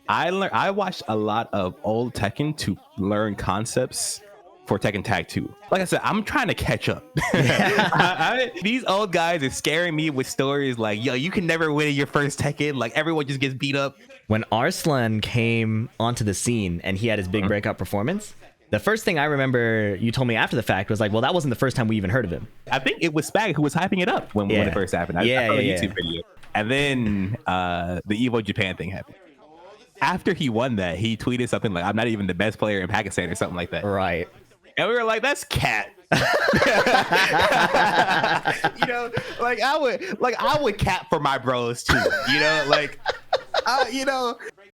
I watched a lot of old Tekken to learn concepts for Tekken Tag 2. Like I said, I'm trying to catch up. These old guys are scaring me with stories like, yo, you can never win in your first Tekken. Like, everyone just gets beat up. When Arslan came onto the scene and he had his big breakout performance, the first thing I remember you told me after the fact was like, well, that wasn't the first time we even heard of him. I think it was Spag who was hyping it up when it first happened. I saw a YouTube video. And then the Evo Japan thing happened. After he won that, he tweeted something like, I'm not even the best player in Pakistan or something like that. Right. And we were like, that's cat. You know, like I would cap for my bros too. You know, like you know.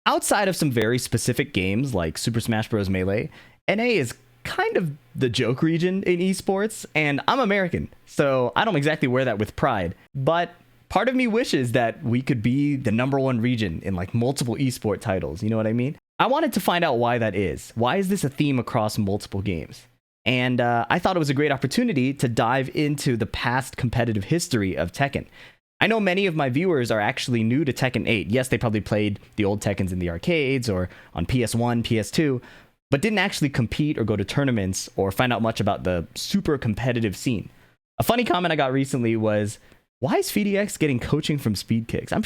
Outside of some very specific games like Super Smash Bros. Melee, NA is kind of the joke region in esports, and I'm American, so I don't exactly wear that with pride. But part of me wishes that we could be the #1 region in like multiple esport titles. You know what I mean? I wanted to find out why that is. Why is this a theme across multiple games? And I thought it was a great opportunity to dive into the past competitive history of Tekken. I know many of my viewers are actually new to Tekken 8. Yes, they probably played the old Tekkens in the arcades or on PS1, PS2, but didn't actually compete or go to tournaments or find out much about the super competitive scene. A funny comment I got recently was, why is PhiDX getting coaching from Speedkicks? I'm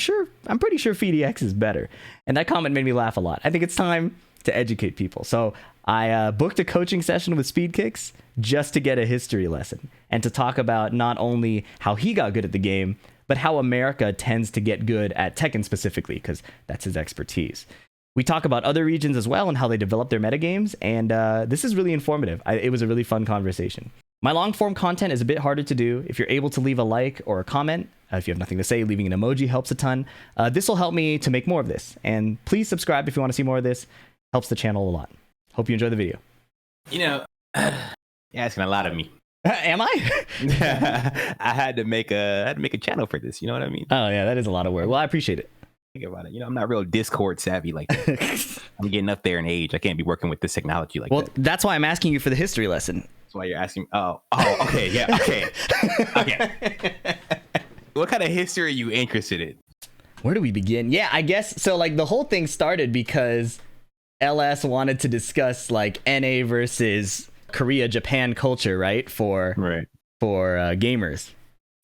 pretty sure PhiDX is better. And that comment made me laugh a lot. I think it's time to educate people. So I booked a coaching session with Speedkicks just to get a history lesson and to talk about not only how he got good at the game, but how America tends to get good at Tekken specifically, because that's his expertise. We talk about other regions as well and how they develop their metagames, and this is really informative. It was a really fun conversation. My long-form content is a bit harder to do. If you're able to leave a like or a comment, if you have nothing to say, leaving an emoji helps a ton. This will help me to make more of this. And please subscribe if you want to see more of this. Helps the channel a lot. Hope you enjoy the video. You know, you're asking a lot of me. Am I? I had to make a channel for this. You know what I mean? Oh yeah, that is a lot of work. Well, I appreciate it. Think about it. You know, I'm not real Discord savvy like that. I'm getting up there in age. I can't be working with this technology like that. Well, that's why I'm asking you for the history lesson. That's why you're asking. Oh, okay, yeah, okay. What kind of history are you interested in? Where do we begin? Yeah, I guess so. Like the whole thing started because LS wanted to discuss like NA versus Korea, Japan culture, right? For gamers.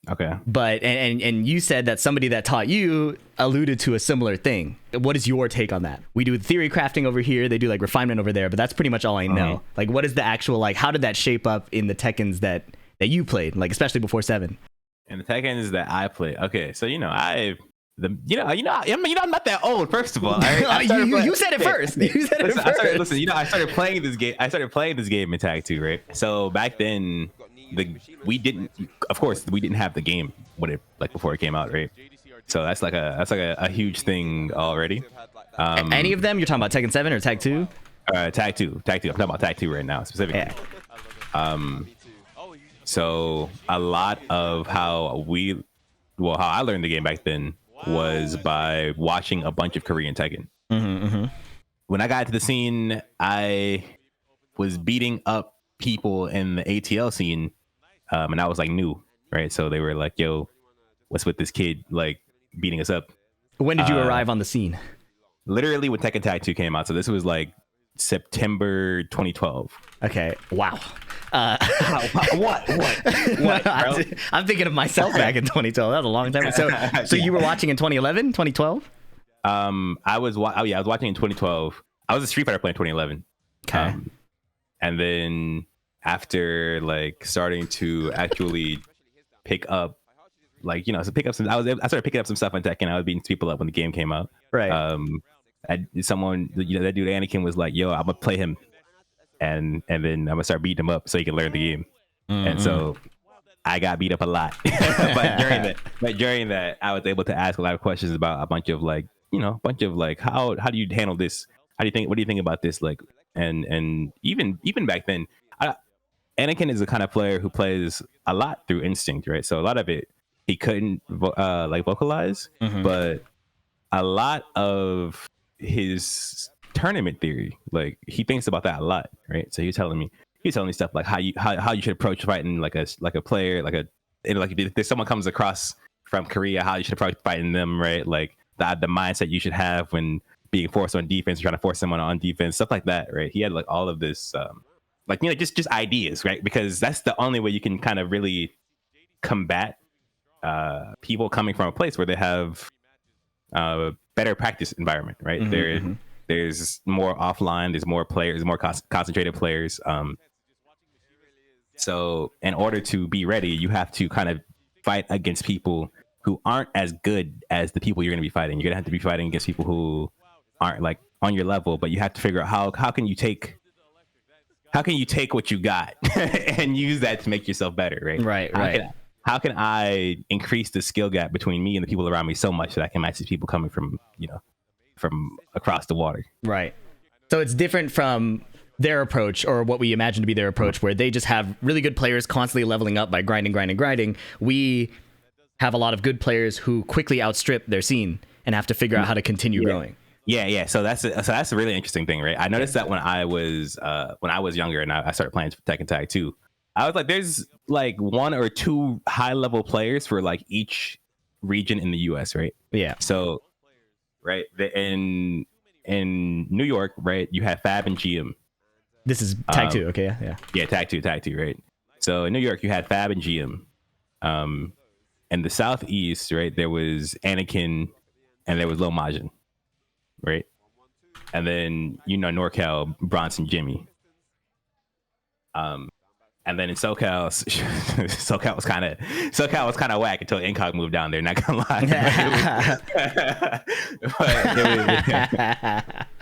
Okay. But and you said that somebody that taught you alluded to a similar thing. What is your take on that? We do theory crafting over here, they do like refinement over there, but that's pretty much all I know. Like what is the actual, like how did that shape up in the Tekkens that you played, like especially before 7? And the Tekkens that I played. Okay, so I'm not that old. First of all, you said it first. You said it first. I started playing this game. I started playing this game in Tag 2, right? So back then, we didn't have the game when it before it came out, right? So that's like a huge thing already. Any of them? You're talking about Tekken 7 or Tag 2? Tag 2. I'm talking about Tag 2 right now specifically. Yeah. So a lot of how I learned the game back then was by watching a bunch of Korean Tekken. When I got into the scene, I was beating up people in the ATL scene, and I was like new, right? So they were like, yo, what's with this kid like beating us up? When did you arrive on the scene? Literally when Tekken Tag 2 came out. So this was like September 2012. Okay. Wow. What? I'm thinking of myself back in 2012. That was a long time. So you were watching in 2011, 2012? I was watching in 2012. I was a Street Fighter player in 2011. Okay. And then after like starting to actually pick up, I started picking up some stuff on Tekken. I was beating people up when the game came out. Right. That dude Anakin was like, yo, I'm gonna play him, and then I'm gonna start beating him up so he can learn the game. And so I got beat up a lot. but during that I was able to ask a lot of questions about a bunch of how do you handle this? What do you think about this? Like, and even back then, Anakin is the kind of player who plays a lot through instinct, right? So a lot of it he couldn't vocalize, but a lot of his tournament theory, like he thinks about that a lot, right? So he's telling me stuff like how you should approach fighting like a player, if someone comes across from Korea, how you should approach fighting them, right? Like the mindset you should have when being forced on defense, trying to force someone on defense, stuff like that, right? He had like all of this, like, you know, just ideas, right? Because that's the only way you can kind of really combat people coming from a place where they have better practice environment, right? There's more offline, there's more players, more concentrated players. So in order to be ready, you have to kind of fight against people who aren't as good as the people you're going to be fighting. You're going to have to be fighting against people who aren't like on your level, but you have to figure out how can you take what you got and use that to make yourself better, right? Right. How can I increase the skill gap between me and the people around me so much that I can match these people coming from, you know, from across the water? Right. So it's different from their approach, or what we imagine to be their approach, where they just have really good players constantly leveling up by grinding. We have a lot of good players who quickly outstrip their scene and have to figure out how to continue growing. Yeah. So that's a really interesting thing, right? I noticed that when I was younger and I started playing Tekken Tag 2, I was like, there's like 1 or 2 high level players for like each region in the US, right? Yeah. So, right, in New York, right, you have Fab and GM. This is Tag 2, okay? Yeah. Tag 2, right? So in New York, you had Fab and GM. In the Southeast, right, there was Anakin and there was Lil Majin, right? And then, you know, NorCal, Bronson, Jimmy. And then in SoCal, SoCal was kind of whack until Incog moved down there. Not gonna lie,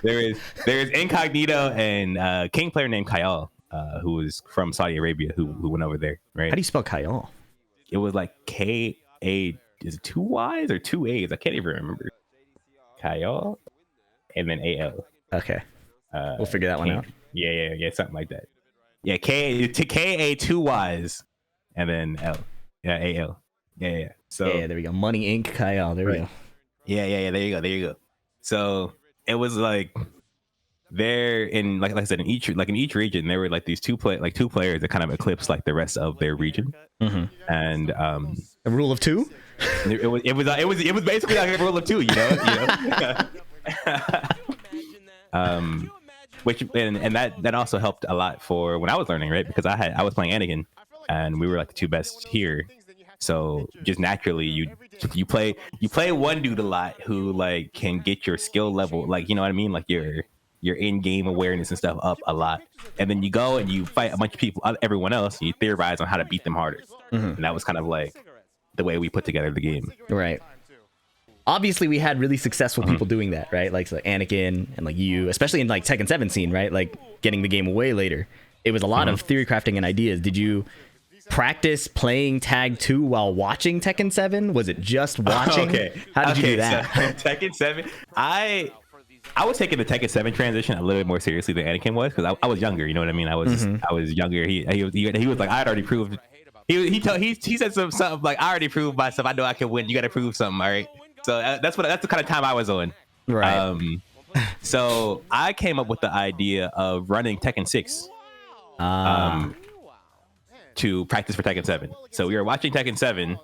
there is Incognito and King player named Kyle, who was from Saudi Arabia, who went over there. Right? How do you spell Kyle? It was like Ka. Is it 2 Y's or 2 A's? I can't even remember. Kyle, and then AL. Okay, we'll figure that one out. Yeah, something like that. Yeah, KA 2 Y's and then L. Yeah, AL. Yeah. So yeah, there we go. Money Inc. Kyle. There we go. Yeah. There you go. So it was like there in like I said in each region there were like these two players that kind of eclipsed like the rest of their region. And a rule of 2. It was basically like a rule of 2, you know. Which and that also helped a lot for when I was learning, right? Because I was playing Anakin, and we were like the 2 best here. So just naturally, you play one dude a lot who like can get your skill level, like, you know what I mean, like your in-game awareness and stuff up a lot, and then you go and you fight a bunch of people, everyone else, and you theorize on how to beat them harder. And that was kind of like the way we put together the game. Right. Obviously, we had really successful people doing that, right? Like Anakin and like you, especially in like Tekken 7 scene, right? Like getting the game away later. It was a lot of theory crafting and ideas. Did you practice playing Tag 2 while watching Tekken 7? Was it just watching? How did you do that? So, Tekken 7, I was taking the Tekken 7 transition a little bit more seriously than Anakin was, because I was younger. You know what I mean? I was younger. He was like, I had already proved. He said something like, I already proved myself. I know I can win. You got to prove something. All right. So that's the kind of time I was on. Right. So I came up with the idea of running Tekken 6 to practice for Tekken 7. So we were watching Tekken 7,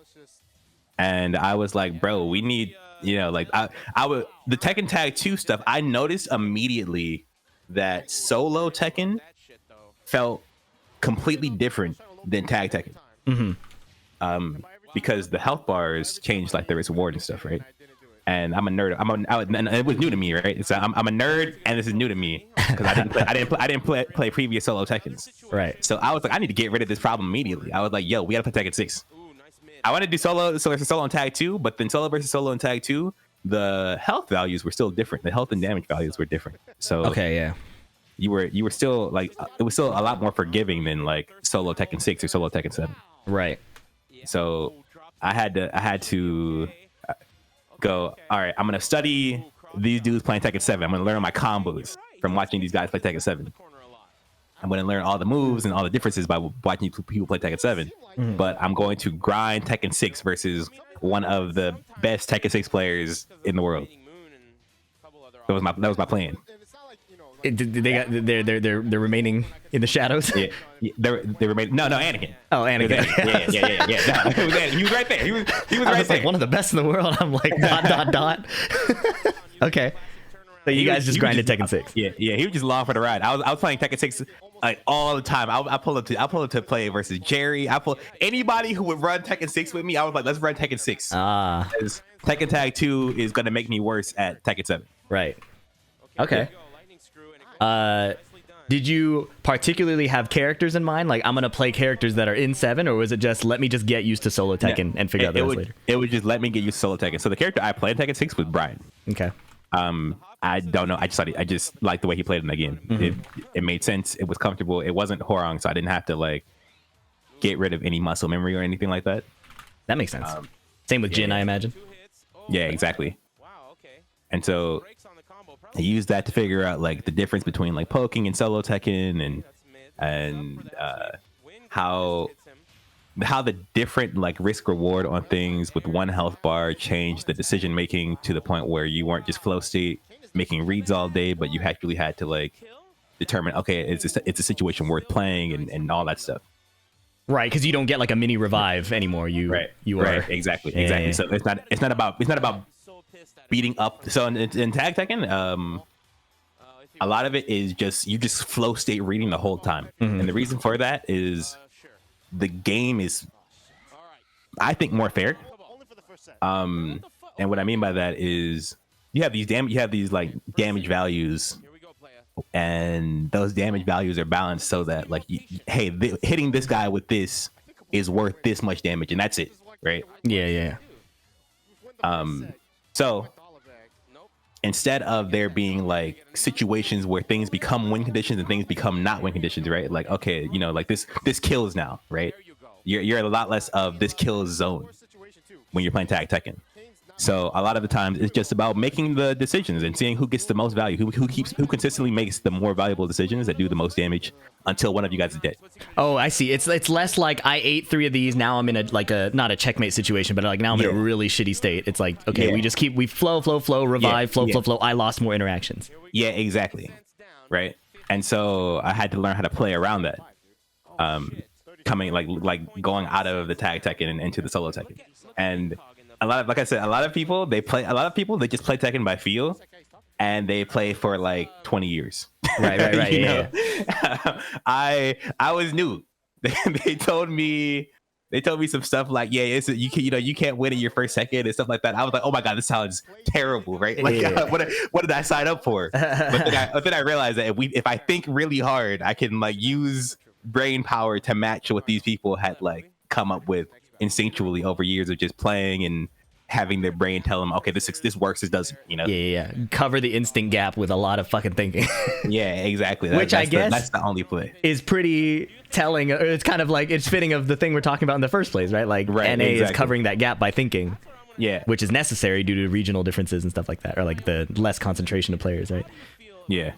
and I was like, bro, we need, you know, like the Tekken Tag 2 stuff. I noticed immediately that solo Tekken felt completely different than Tag Tekken. Because the health bars changed like the reward and stuff, right? And I'm a nerd. And it was new to me, right? So I'm a nerd, and this is new to me because I didn't play previous solo Tekkens. Right. So I was like, I need to get rid of this problem immediately. I was like, yo, we gotta play Tekken 6. I want to do solo and Tag 2, but then solo versus solo and Tag 2, the health values were still different. The health and damage values were different. So okay, yeah. You were still like, it was still a lot more forgiving than like solo Tekken 6 or solo Tekken 7. Right. So I had to go, all right, I'm going to study these dudes playing Tekken 7. I'm going to learn my combos from watching these guys play Tekken 7. I'm going to learn all the moves and all the differences by watching people play Tekken 7. But I'm going to grind Tekken 6 versus one of the best Tekken 6 players in the world. That was my plan. They're remaining in the shadows. Yeah, they're remaining. No, Anakin. Oh, Anakin. Yeah. No, it was Anakin. He was right there. He was right there. Like one of the best in the world. I'm like ... Okay. So you guys just grinded Tekken 6. Yeah, he was just along for the ride. I was playing Tekken 6 like all the time. I pull up to play versus Jerry. Anybody who would run Tekken 6 with me. I was like, let's run Tekken 6. Because Tekken Tag 2 is gonna make me worse at Tekken 7. Right. Okay. Did you particularly have characters in mind? Like, I'm gonna play characters that are in 7, or was it just let me just get used to solo Tekken and figure out the rest later? It would just let me get used to solo Tekken. So the character I played in Tekken 6 was Brian. Okay. I don't know. I just liked the way he played in the game. It made sense. It was comfortable. It wasn't Horong, so I didn't have to like get rid of any muscle memory or anything like that. That makes sense. Same with Jin, I imagine. Yeah, exactly. And so I used that to figure out like the difference between like poking and solo Tekken and how the different like risk reward on things with one health bar changed the decision making to the point where you weren't just flow state making reads all day, but you actually had to like determine, okay, it's a situation worth playing and all that stuff. Right, because you don't get like a mini revive anymore. You are exactly. Yeah. So it's not about beating up. So in Tag Tekken, a lot of it is you just flow state reading the whole time, and the reason for that is the game is, I think, more fair. And what I mean by that is you have these like damage values, and those damage values are balanced so that like, hitting this guy with this is worth this much damage, and that's it, right? Yeah. So instead of there being like situations where things become win conditions and things become not win conditions, right? Like, okay, like this kills now, right? You're a lot less of this kills zone when you're playing Tag Tekken. So a lot of the times it's just about making the decisions and seeing who gets the most value, who consistently makes the more valuable decisions that do the most damage until one of you guys is dead. Oh, I see. It's less like I ate 3 of these. Now I'm in a not a checkmate situation, but like now I'm in a really shitty state. It's like, okay, we flow, revive, flow. I lost more interactions. Yeah, exactly. Right. And so I had to learn how to play around that. Coming like going out of the Tag Tekken and into the solo Tekken. And a lot of people they just play Tekken by feel, and they play for like 20 years. Right. Yeah. I was new. They told me some stuff like, you can't win in your first second and stuff like that. I was like, oh my god, this sounds terrible, right? Like, what did I sign up for? But then I realized that if I think really hard, I can like use brain power to match what these people had like come up with instinctually over years of just playing and having their brain tell them, okay, this works, this doesn't, Yeah. Cover the instinct gap with a lot of fucking thinking. Yeah, exactly. Which I guess that's the only play. Is pretty telling. It's kind of like, it's fitting of the thing we're talking about in the first place, right? Like, NA is covering that gap by thinking. Yeah. Which is necessary due to regional differences and stuff like that, or like the less concentration of players, right? Yeah.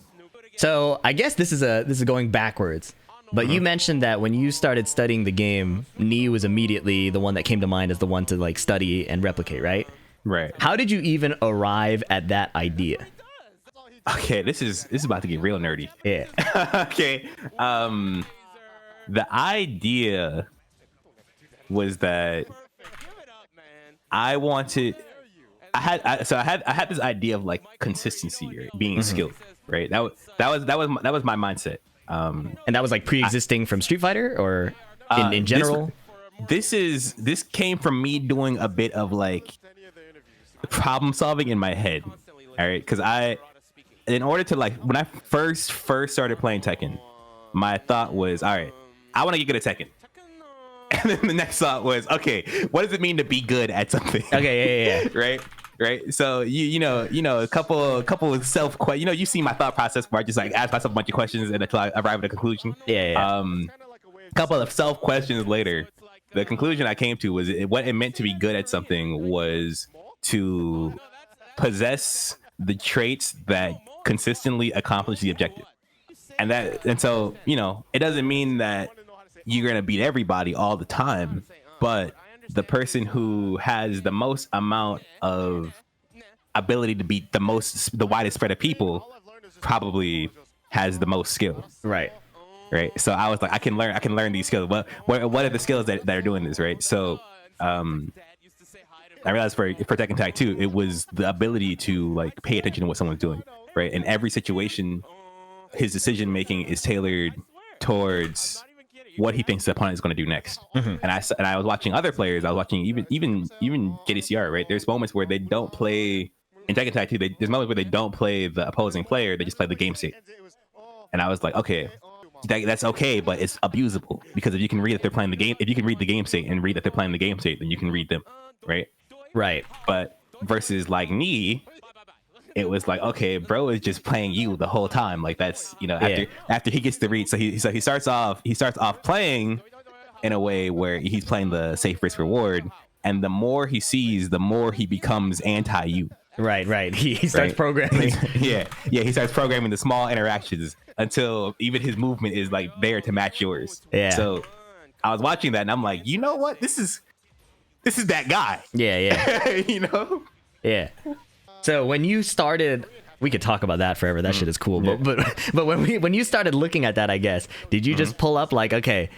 So I guess this is going backwards. But you mentioned that when you started studying the game, NA was immediately the one that came to mind as the one to like study and replicate, right? Right. How did you even arrive at that idea? Okay, this is about to get real nerdy. Yeah. Okay. The idea was that I had this idea of like consistency or being skilled, right? That was my mindset. And that was like pre-existing from Street Fighter or in general? This came from me doing a bit of like problem solving in my head. All right. Cause in order to like, when I first started playing Tekken, my thought was, all right, I want to get good at Tekken. And then the next thought was, okay, what does it mean to be good at something? Okay. Yeah. Right. So you know, a couple of you see my thought process where I just like ask myself a bunch of questions and until I arrive at a conclusion. Yeah. A couple of self questions later, the conclusion I came to was what it meant to be good at something was to possess the traits that consistently accomplish the objective. And so, it doesn't mean that you're going to beat everybody all the time, but the person who has the most amount of ability to beat the widest spread of people probably has the most skill. Right. So I was like, I can learn these skills. What are the skills that are doing this? Right. So, I realized for Tekken Tag 2, it was the ability to like pay attention to what someone's doing. right? In every situation, his decision making is tailored towards what he thinks the opponent is going to do next. And I was watching other players. I was watching even JDCR, right? There's moments where they don't play in Tekken Tag 2. There's moments where they don't play the opposing player. They just play the game state. And I was like, okay, that's okay, but it's abusable, because if you can read that they're playing the game, if you can read the game state and read that they're playing the game state, then you can read them, right? Right. But versus like NA, it was like, okay, bro is just playing you the whole time. Like that's, you know, after he gets the read, so he starts off playing in a way where he's playing the safe risk reward, and the more he sees, the more he becomes anti you. Right. He starts programming. yeah. He starts programming the small interactions until even his movement is like there to match yours. Yeah. So I was watching that and I'm like, you know what? This is that guy. Yeah. You know? Yeah. So when you started, we could talk about that forever. That shit is cool. Yeah. But when you started looking at that, I guess, did you just pull up like, okay,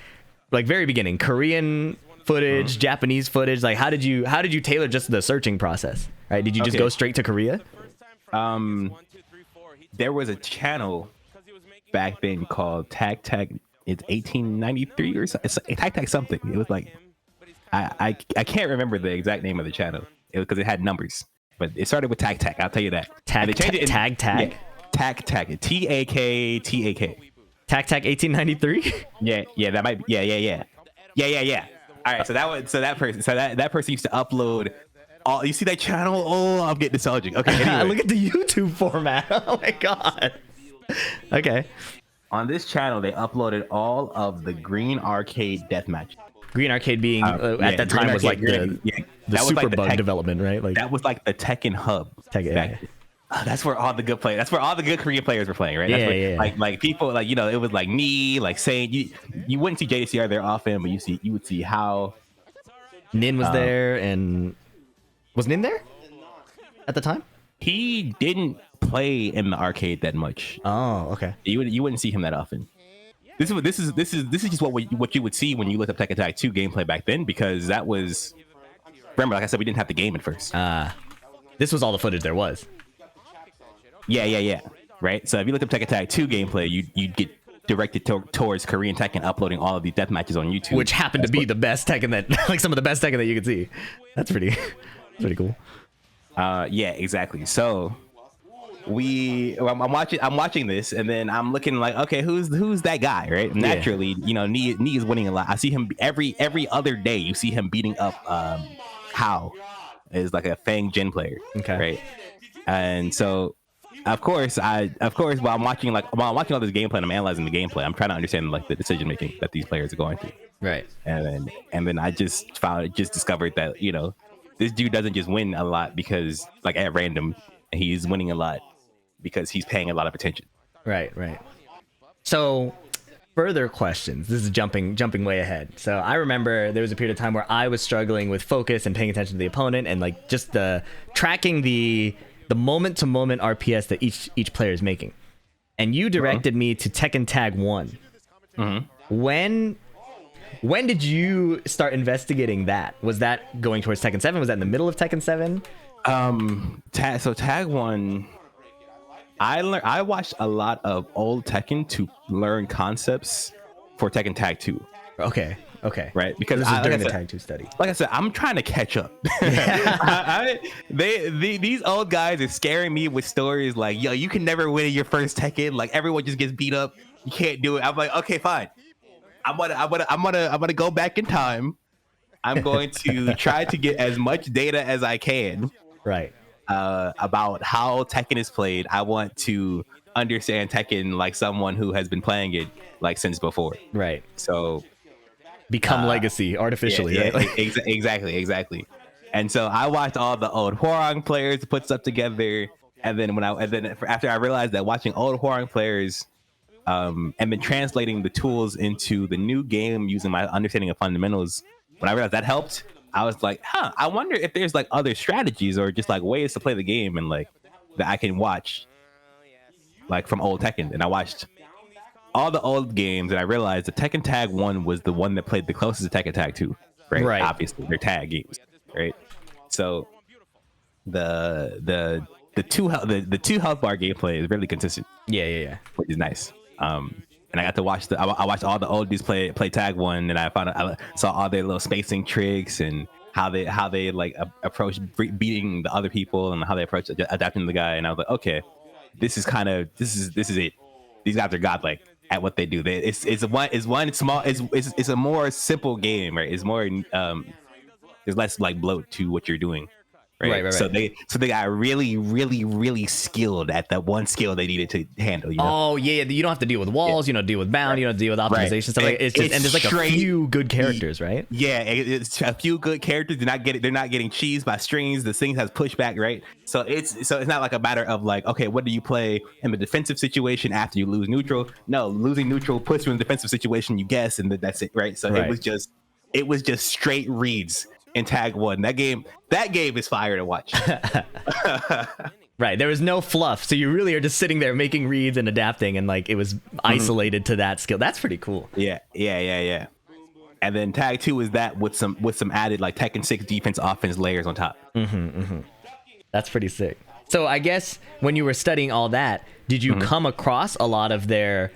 like very beginning, Korean footage, Japanese footage? Like how did you tailor just the searching process? Right? Did you just go straight to Korea? There was a channel back then called Tag. It's 1893 or something. It's Tag something. It was like I can't remember the exact name of the channel. It was because it had numbers, but it started with Tag. I'll tell you that. Tag. Yeah, Tag. TAK. TAK. Tag 1893. Yeah. That might. Yeah. All right. So that person used to upload. Oh, you see that channel? Oh, I'm getting nostalgic. Okay, anyway. Look at the YouTube format. Oh my god. Okay. On this channel, they uploaded all of the Green Arcade deathmatch. Green Arcade being at that time was like the super bug development, right? Like that was like the Tekken hub. That's where all the good players. That's where all the good Korean players were playing, right? Like people, like, you know, it was like me, like saying you wouldn't see JDCR there often, but you would see how Nin was there, and was Nin there at the time? He didn't play in the arcade that much. Oh, okay. You wouldn't see him that often. This is just what you would see when you looked up Tekken Tag 2 gameplay back then, because that was, remember, like I said, we didn't have the game at first. This was all the footage there was. Yeah. Right. So if you looked up Tekken Tag 2 gameplay, you'd get directed towards Korean Tekken uploading all of these death matches on YouTube, which happened to be the best Tekken that, like some of the best Tekken that you could see. That's pretty cool. Yeah, exactly. So I'm watching this, and then I'm looking like, okay, who's that guy, right? Naturally, you know, NA is winning a lot. I see him every other day. You see him beating up How is like a Fang Jin player, okay, right? And so of course while I'm watching all this gameplay and I'm analyzing the gameplay, I'm trying to understand like the decision making that these players are going through, right? And then I just discovered that, you know, this dude doesn't just win a lot because like at random. He's winning a lot because he's paying a lot of attention. Right. So further questions. This is jumping way ahead. So I remember there was a period of time where I was struggling with focus and paying attention to the opponent, and like just the tracking the moment to moment RPS that each player is making. And you directed me to Tekken Tag 1. When did you start investigating that? Was that going towards Tekken 7? Was that in the middle of Tekken 7? So Tag 1, I watched a lot of old Tekken to learn concepts for Tekken Tag 2. Okay. Right, because this is during the Tag 2 study. Like I said, I'm trying to catch up. These old guys are scaring me with stories like, yo, you can never win in your first Tekken. Like everyone just gets beat up. You can't do it. I'm like, okay, fine. I'm gonna go back in time. I'm going to try to get as much data as I can. Right. About how Tekken is played. I want to understand Tekken like someone who has been playing it like since before. Right. So become legacy artificially. Yeah, right? Exactly. And so I watched all the old Hwoarang players put stuff together, and then after I realized that watching old Hwoarang players, and then translating the tools into the new game using my understanding of fundamentals, when I realized that helped, I was like, I wonder if there's like other strategies or just like ways to play the game and like that I can watch like from old Tekken. And I watched all the old games, and I realized the Tekken Tag 1 was the one that played the closest to Tekken Tag 2, right? Obviously, they're tag games, right? So the the two health bar gameplay is really consistent. Yeah. Which is nice. And I got to watch I watched all the old dudes play tag one, and I saw all their little spacing tricks and how they like approach beating the other people and how they approach adapting the guy. And I was like, okay, this is it. These guys are godlike at what they do. It's a more simple game, right? It's more there's less like bloat to what you're doing. Right. So they got really, really, really skilled at that one skill they needed to handle. You know? Oh yeah, you don't have to deal with walls. You don't deal with bound. You don't deal with optimization stuff. Like it's just and there's like a few good characters, right? Yeah, it's a few good characters. They're not getting cheesed by strings. The thing has pushback, right? So it's not like a matter of like, okay, what do you play in the defensive situation after you lose neutral? No, losing neutral puts you in the defensive situation. You guess, and that's it, right? So it was just straight reads in tag one. That game is fire to watch. Right, there was no fluff, so you really are just sitting there making reads and adapting, and like it was isolated to that skill. That's pretty cool. Yeah. And then tag two is that with some added like Tekken 6 defense offense layers on top. That's pretty sick. So I guess when you were studying all that, did you come across a lot of their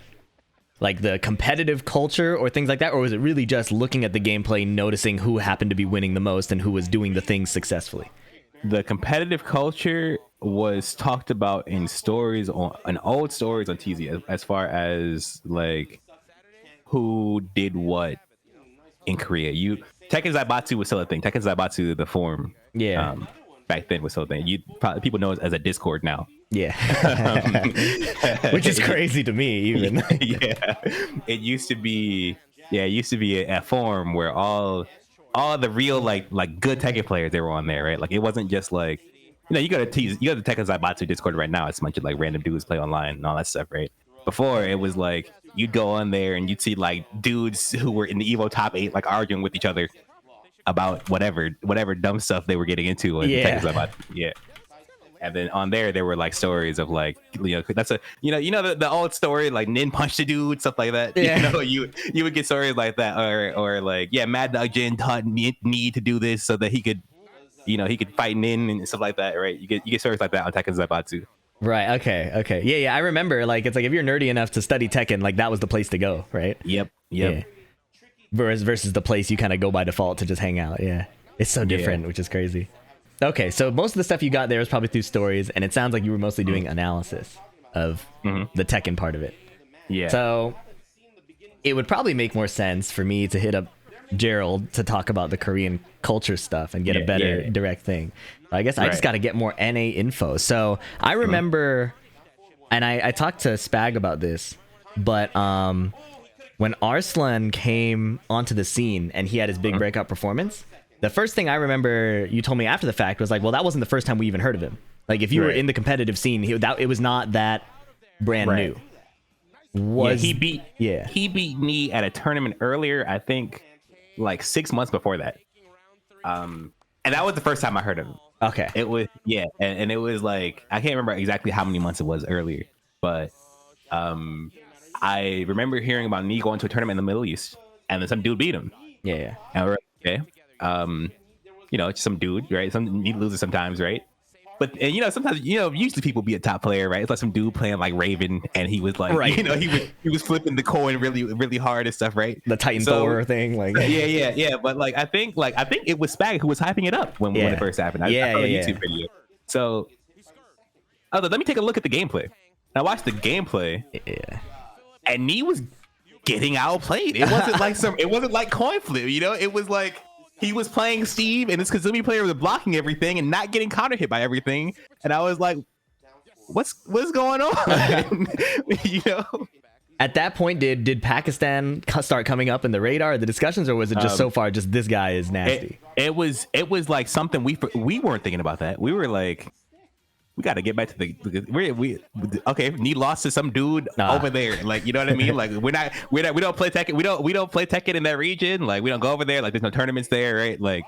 like the competitive culture or things like that, or was it really just looking at the gameplay, noticing who happened to be winning the most and who was doing the things successfully? The competitive culture was talked about in old stories on TZ as far as like who did what in Korea. Tekken Zaibatsu was still a thing. Tekken Zaibatsu, the form, back then was still a thing. People know it as a Discord now. Yeah. Which is crazy to me even. Yeah. It used to be a forum where all the real like good Tekken players, they were on there, right? Like it wasn't just like, you go to Tekken Zaibatsu Discord right now, it's a bunch of like random dudes play online and all that stuff, right? Before it was like you'd go on there and you'd see like dudes who were in the Evo top 8 like arguing with each other about whatever dumb stuff they were getting into in Tekken Zaibatsu. Yeah. And then on there were like stories of like, that's the old story, like Nin punched a dude, stuff like that. Yeah. You would get stories like that, or like, Mad Dog Jin taught Ni to do this so that he could fight Nin and stuff like that, right? You get stories like that on Tekken Zaibatsu. Right. Okay. Yeah. I remember, like, it's like if you're nerdy enough to study Tekken, like that was the place to go, right? Yep. Yeah. Versus the place you kind of go by default to just hang out. Yeah. It's so different, which is crazy. Okay, so most of the stuff you got there was probably through stories, and it sounds like you were mostly doing analysis of the Tekken part of it. Yeah. So it would probably make more sense for me to hit up Gerald to talk about the Korean culture stuff and get a better direct thing. I guess I just got to get more NA info. So I remember, and I talked to Spag about this, but when Arslan came onto the scene and he had his big breakout performance, the first thing I remember you told me after the fact was like, well, that wasn't the first time we even heard of him. Like if you were in the competitive scene, it was not that brand new. He beat me at a tournament earlier, I think like 6 months before that. And that was the first time I heard of him. Okay. It was and it was like, I can't remember exactly how many months it was earlier, but I remember hearing about Nee going to a tournament in the Middle East and then some dude beat him. Yeah. And we're like, okay. Just some dude, right? He loses sometimes, right? But sometimes usually people be a top player, right? It's like some dude playing like Raven, and he was like, he was flipping the coin really, really hard and stuff, right? The Titan Thor thing, like yeah. But like I think it was Spag who was hyping it up when it first happened. I saw a YouTube video. So I was like, let me take a look at the gameplay. And I watched the gameplay, and he was getting outplayed. It wasn't like coin flip, It was like he was playing Steve, and this Kazumi player was blocking everything and not getting counter hit by everything. And I was like, what's going on? At that point, did Pakistan start coming up in the radar, the discussions, or was it just so far just this guy is nasty? It was like something we weren't thinking about that. We were like, we got to get back to okay. Nee lost to some dude over there, like, you know what I mean? Like we don't play Tekken. We don't play Tekken in that region. Like we don't go over there. Like there's no tournaments there, right? Like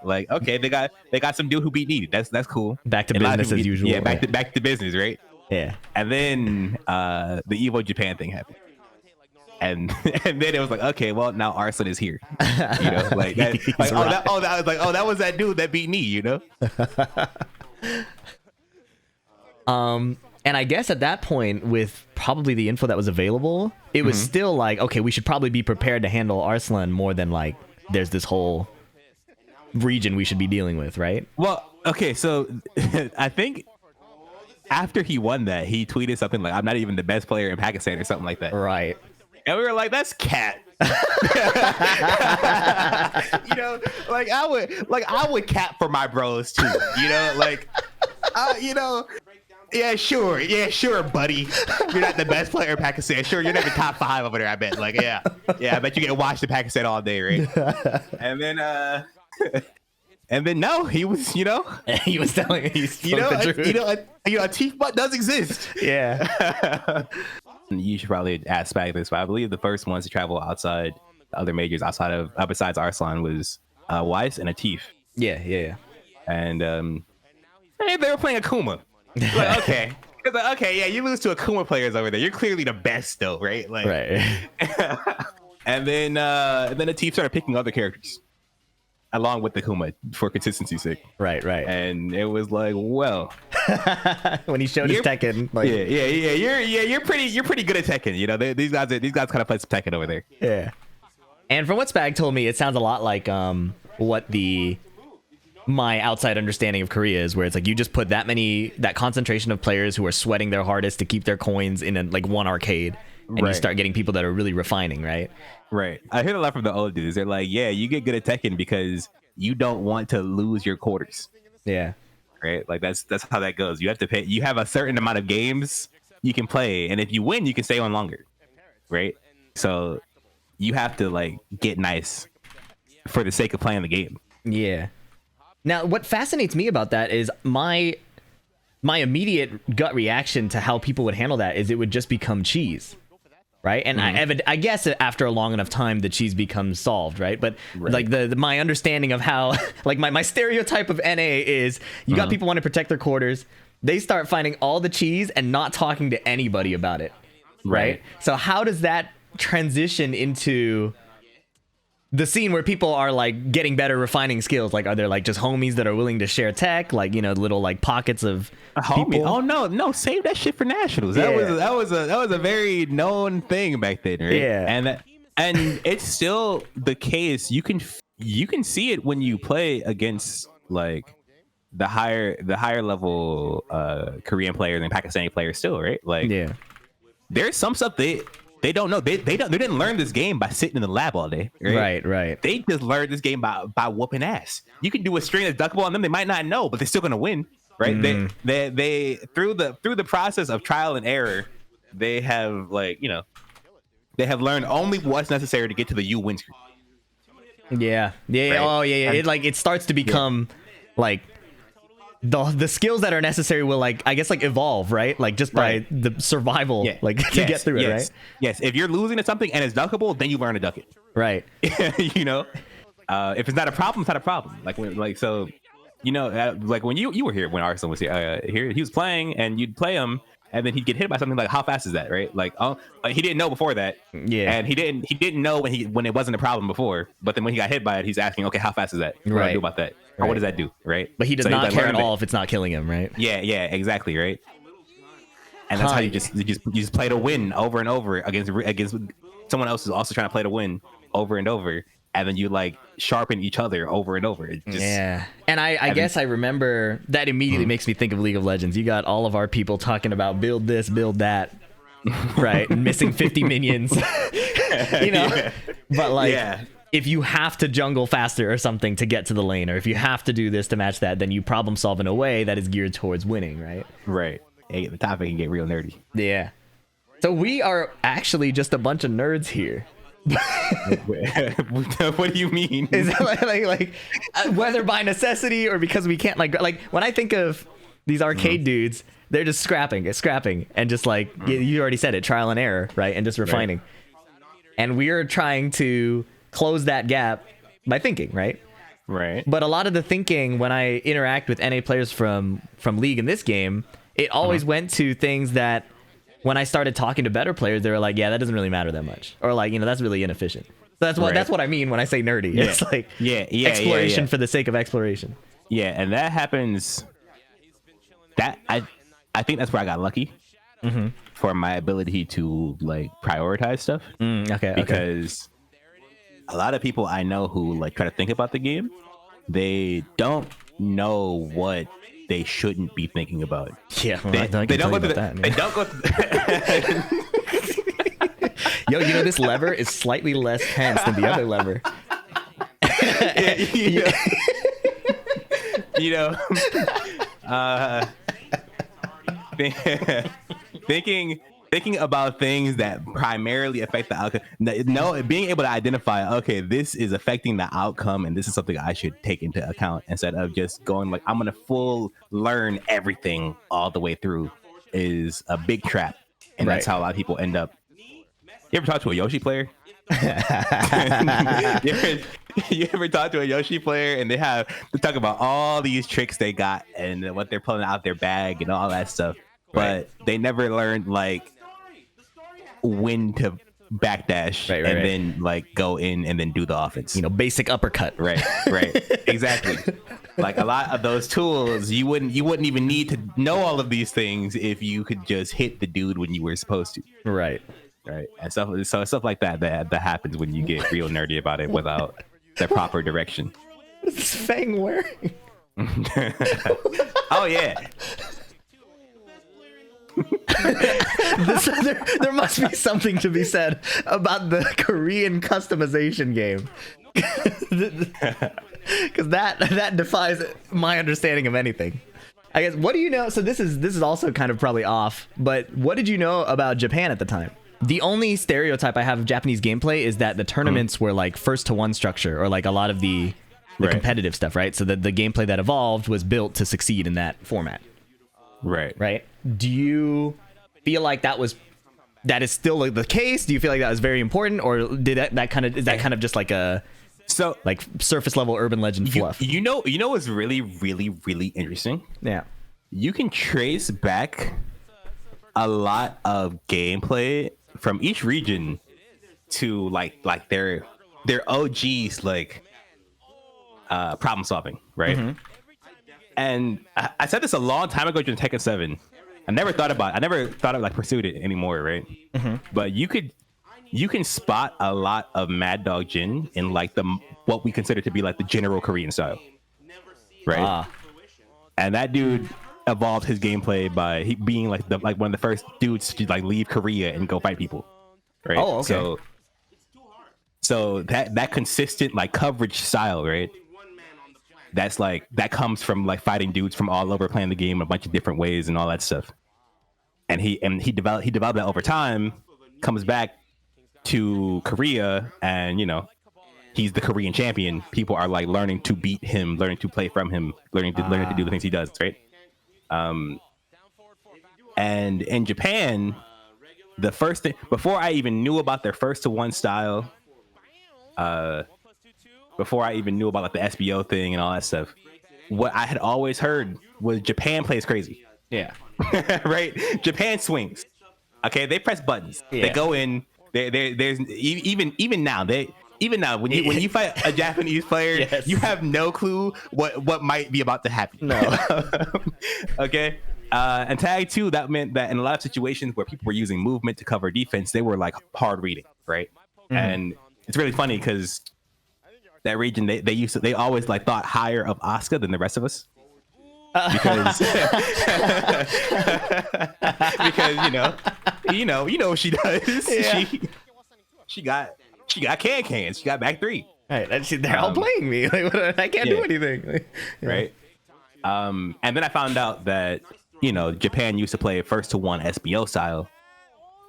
okay, they got some dude who beat Nee. That's cool. Back to business as usual. Yeah, back to business, right? Yeah. And then the Evo Japan thing happened. And then it was like, okay, well now Arslan is here. That was that dude that beat Nee. And I guess at that point, with probably the info that was available, it was still like, okay, we should probably be prepared to handle Arslan more than like there's this whole region we should be dealing with, right? Well, okay, so I think after he won that, he tweeted something like, "I'm not even the best player in Pakistan" or something like that. Right. And we were like, "That's cat." You know, like I would cap for my bros too. You know, like, you know. Yeah, sure, buddy. You're not the best player in Pakistan. Sure, you're never top 5 over there, I bet. Like, yeah, I bet you get watched in Pakistan all day, right? And then no, he was, you know, he was telling he's a teeth butt does exist. Yeah. You should probably ask back this, but I believe the first ones to travel outside the other majors outside of besides Arslan was Weiss and Atif. Yeah. And they were playing Akuma. Like, okay, yeah, you lose to Akuma players over there. You're clearly the best, though, right? Like, right. and then the team started picking other characters along with Akuma for consistency's sake. Right. And it was like, well, when he showed his Tekken, like, you're pretty good at Tekken. You know, these guys kind of play some Tekken over there. Yeah. And from what Spag told me, it sounds a lot like what my outside understanding of Korea is, where it's like you just put that concentration of players who are sweating their hardest to keep their coins in like one arcade, and you start getting people that are really refining, right? Right. I heard a lot from the old dudes. They're like, yeah, you get good at Tekken because you don't want to lose your quarters. Yeah. Right. Like that's how that goes. You have to pay. You have a certain amount of games you can play, and if you win, you can stay on longer. Right. So you have to like get nice for the sake of playing the game. Yeah. Now, what fascinates me about that is my immediate gut reaction to how people would handle that is it would just become cheese, right? And I guess after a long enough time, the cheese becomes solved, right? But like my understanding of how, like my stereotype of NA is you got people want to protect their quarters, they start finding all the cheese and not talking to anybody about it, right? So how does that transition into the scene where people are like getting better, refining skills? Like, are there like just homies that are willing to share tech, like, you know, little like pockets of people? Oh no, save that shit for nationals. That was a very known thing back then, right? Yeah. And it's still the case. You can see it when you play against like the higher level Korean players and Pakistani players still, right? Like, there's some stuff they don't know. They didn't learn this game by sitting in the lab all day. Right. They just learned this game by whooping ass. You can do a string that's duckable on them. They might not know, but they're still gonna win. Right? They through the process of trial and error, they have they have learned only what's necessary to get to the U win screen. Yeah. Right? Oh yeah. It starts to become like the skills that are necessary will like, I guess, like evolve, right? Like just by the survival, to get through it, right? Yes. If you're losing to something and it's duckable, then you learn to duck it. Right. You know, if it's not a problem, it's not a problem. Like when you were here when Arsenal was here, he was playing and you'd play him and then he'd get hit by something like, how fast is that, right? Like, he didn't know before that. Yeah. And he didn't know when it wasn't a problem before. But then when he got hit by it, he's asking, okay, how fast is that? What do I do about that? Or what does that do, right? But he does not care at all if it's not killing him, right? Yeah, exactly, right? And that's how you just play to win over and over against someone else who's also trying to play to win over and over. And then you like sharpen each other over and over. And I guess I remember that immediately makes me think of League of Legends. You got all of our people talking about build this, build that, right? Missing 50 minions, you know? But like, if you have to jungle faster or something to get to the lane, or if you have to do this to match that, then you problem solve in a way that is geared towards winning, right? Right. Hey, the topic can get real nerdy. Yeah. So we are actually just a bunch of nerds here. What do you mean? Is that like whether by necessity or because we can't like when I think of these arcade dudes, they're just scrapping and just like you already said it, trial and error, right? And just refining. And we're trying to close that gap by thinking, right? Right. But a lot of the thinking when I interact with NA players from League in this game, it always went to things that when I started talking to better players, they were like, yeah, that doesn't really matter that much. Or like, you know, that's really inefficient. So that's what I mean when I say nerdy. It's like exploration for the sake of exploration. Yeah, and that happens. I think that's where I got lucky for my ability to like prioritize stuff. Okay. Because a lot of people I know who like try to think about the game, they don't know what they shouldn't be thinking about. Yeah, well, They don't go through that. They don't go through. Yo, you know this lever is slightly less tense than the other lever. You know, thinking about things that primarily affect the outcome. No, being able to identify, okay, this is affecting the outcome, and this is something I should take into account instead of just going like I'm gonna full learn everything all the way through is a big trap, and that's how a lot of people end up. You ever talk to a Yoshi player? you ever talk to a Yoshi player and they talk about all these tricks they got and what they're pulling out their bag and all that stuff, but they never learned like when to backdash and then like go in and then do the offense. You know, basic uppercut. Right. Exactly. Like a lot of those tools, you wouldn't even need to know all of these things if you could just hit the dude when you were supposed to. Right. And stuff like that happens when you get real nerdy about it without the proper direction. What is this Fang wearing? Oh yeah. There must be something to be said about the Korean customization game. Because that defies my understanding of anything. I guess, what do you know? So this is also kind of probably off, but what did you know about Japan at the time? The only stereotype I have of Japanese gameplay is that the tournaments were like first to one structure, or like a lot of the competitive stuff, right? So the gameplay that evolved was built to succeed in that format. Right. Do you feel like that is still like the case? Do you feel like that was very important, or did that kind of just like a like surface level urban legend fluff? You know what's really, really, really interesting? Yeah. You can trace back a lot of gameplay from each region to like their OGs like problem solving, right? And I said this a long time ago during Tekken 7. I never thought of like pursued it anymore, right? But you can spot a lot of Mad Dog Jin in like what we consider to be like the general Korean style, right? And that dude evolved his gameplay by being like one of the first dudes to like leave Korea and go fight people, right? Oh, okay. So that consistent like coverage style, right? That's like that comes from like fighting dudes from all over, playing the game a bunch of different ways and all that stuff. And he developed that over time. Comes back to Korea, and you know, he's the Korean champion. People are like learning to beat him, learning to play from him, learning to do the things he does, right? And in Japan, the first thing, before I even knew about their first to one style, before I even knew about like the SBO thing and all that stuff, what I had always heard was Japan plays crazy. Yeah. Right? Japan swings. Okay, they press buttons. Yeah. They go in. There's even now when you fight a Japanese player, you have no clue what might be about to happen. No. Okay. And tag 2, that meant that in a lot of situations where people were using movement to cover defense, they were like hard reading, right? And it's really funny because that region they always like thought higher of Asuka than the rest of us. Because you know what she does. Yeah. She got cans. She got back 3. Right, they're all playing me. Like, I can't do anything. Right. And then I found out that Japan used to play first to one SBO style,